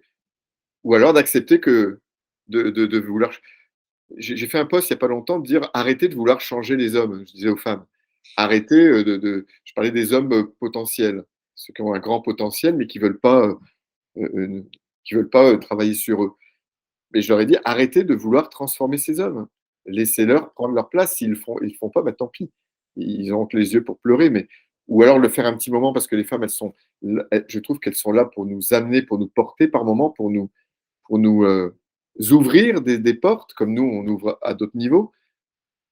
S1: ou alors d'accepter de vouloir. J'ai fait un post il n'y a pas longtemps de dire arrêtez de vouloir changer les hommes, je disais aux femmes. Arrêtez je parlais des hommes potentiels, ceux qui ont un grand potentiel mais qui ne veulent pas, travailler sur eux. Mais je leur ai dit, arrêtez de vouloir transformer ces hommes. Laissez-leur prendre leur place. S'ils ils le font pas, tant pis. Ils ont que les yeux pour pleurer. Ou alors le faire un petit moment, parce que les femmes, je trouve qu'elles sont là pour nous amener, pour nous porter par moment, pour nous ouvrir des portes, comme nous, on ouvre à d'autres niveaux.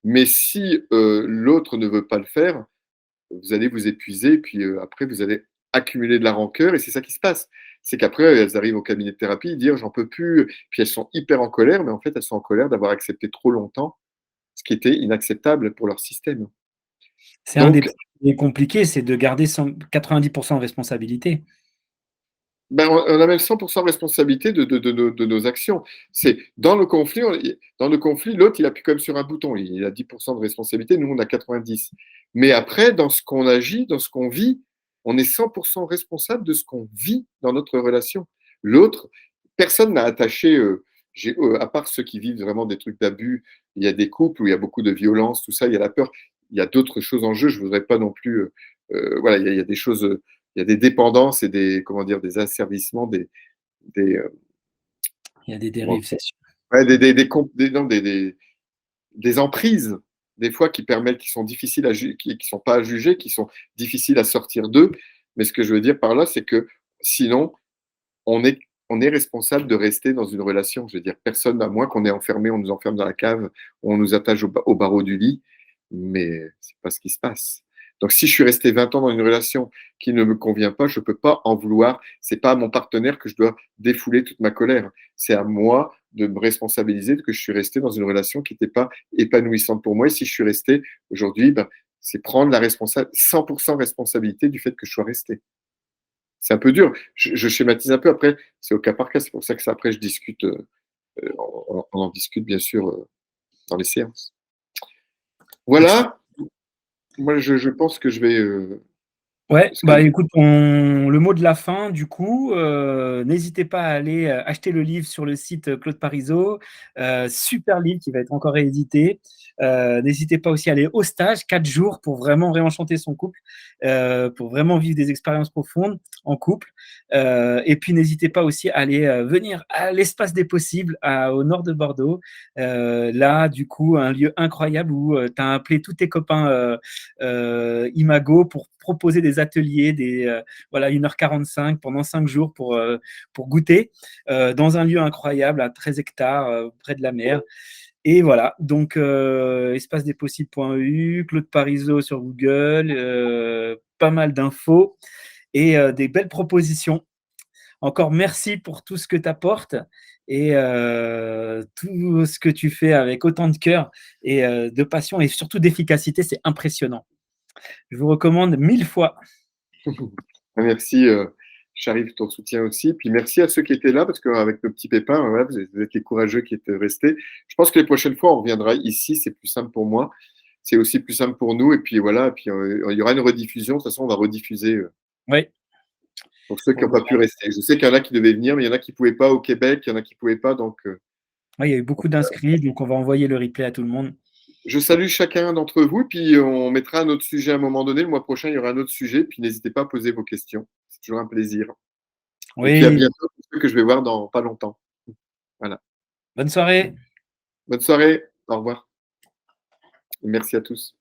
S1: Mais si l'autre ne veut pas le faire, vous allez vous épuiser, puis après, vous allez accumuler de la rancœur, et c'est ça qui se passe. C'est qu'après, elles arrivent au cabinet de thérapie, dire j'en peux plus, puis elles sont hyper en colère, mais en fait, elles sont en colère d'avoir accepté trop longtemps ce qui était inacceptable pour leur système.
S2: C'est un des
S1: Donc,
S2: points qui est compliqué, c'est de garder 90% de responsabilité.
S1: on a même 100% de responsabilité de nos actions. C'est dans le conflit, l'autre, il appuie quand même sur un bouton. Il a 10% de responsabilité, nous, on a 90. Mais après, dans ce qu'on agit, dans ce qu'on vit, on est 100% responsable de ce qu'on vit dans notre relation. L'autre, personne n'a attaché, à part ceux qui vivent vraiment des trucs d'abus, il y a des couples où il y a beaucoup de violence, tout ça, il y a la peur, il y a d'autres choses en jeu. Je ne voudrais pas non plus. Voilà, il y a des choses. Il y a des dépendances et des asservissements,
S2: Il y a des dérives, c'est sûr.
S1: ouais, non, des emprises, des fois qui permettent, qui sont difficiles qui sont pas à juger, qui sont difficiles à sortir d'eux. Mais ce que je veux dire par là, c'est que sinon, on est, on est responsable de rester dans une relation. Je veux dire, personne, à moins qu'on est enfermé, on nous enferme dans la cave, on nous attache au barreau du lit, mais c'est pas ce qui se passe. Donc, si je suis resté 20 ans dans une relation qui ne me convient pas, je ne peux pas en vouloir. C'est pas à mon partenaire que je dois défouler toute ma colère. C'est à moi de me responsabiliser que je suis resté dans une relation qui n'était pas épanouissante pour moi. Et si je suis resté aujourd'hui, c'est prendre la 100% responsabilité du fait que je sois resté. C'est un peu dur. Je schématise un peu. Après, c'est au cas par cas. C'est pour ça que après, je discute, on en discute bien sûr dans les séances. Voilà. Moi, je pense que je vais,
S2: Ouais,
S1: parce que
S2: bah, écoute, le mot de la fin, du coup, n'hésitez pas à aller, acheter le livre sur le site, Claude Parisot, super livre qui va être encore réédité. N'hésitez pas aussi à aller au stage, 4 jours pour vraiment réenchanter son couple, pour vraiment vivre des expériences profondes en couple. Et puis n'hésitez pas aussi à aller, venir à l'espace des possibles au nord de Bordeaux. Là, du coup, un lieu incroyable où, tu as appelé tous tes copains, Imago pour proposer des ateliers, voilà, 1h45 pendant 5 jours pour goûter dans un lieu incroyable à 13 hectares près de la mer. Et voilà, donc espacedespossibles.eu, Claude Parisot sur Google, pas mal d'infos et des belles propositions. Encore merci pour tout ce que tu apportes et tout ce que tu fais avec autant de cœur et de passion et surtout d'efficacité, c'est impressionnant. Je vous recommande 1000 fois.
S1: merci, Charif, de ton soutien aussi. Puis merci à ceux qui étaient là, parce qu'avec nos petits pépins, voilà, vous êtes les courageux qui étaient restés. Je pense que les prochaines fois, on reviendra ici, c'est plus simple pour moi. C'est aussi plus simple pour nous. Et puis voilà, et puis il y aura une rediffusion. De toute façon, on va rediffuser
S2: Oui,
S1: pour ceux qui n'ont pas pu rester. Je sais qu'il y en a qui devaient venir, mais il y en a qui ne pouvaient pas au Québec, il y en a qui ne pouvaient pas. Donc,
S2: ouais, il y a eu beaucoup d'inscrits, donc on va envoyer le replay à tout le monde.
S1: je salue chacun d'entre vous, puis on mettra un autre sujet à un moment donné. Le mois prochain, il y aura un autre sujet, puis n'hésitez pas à poser vos questions. C'est toujours un plaisir. Et puis à
S2: Oui,
S1: bientôt pour ceux que je vais voir dans pas longtemps. Voilà.
S2: bonne soirée.
S1: Bonne soirée. Au revoir. Et merci à tous.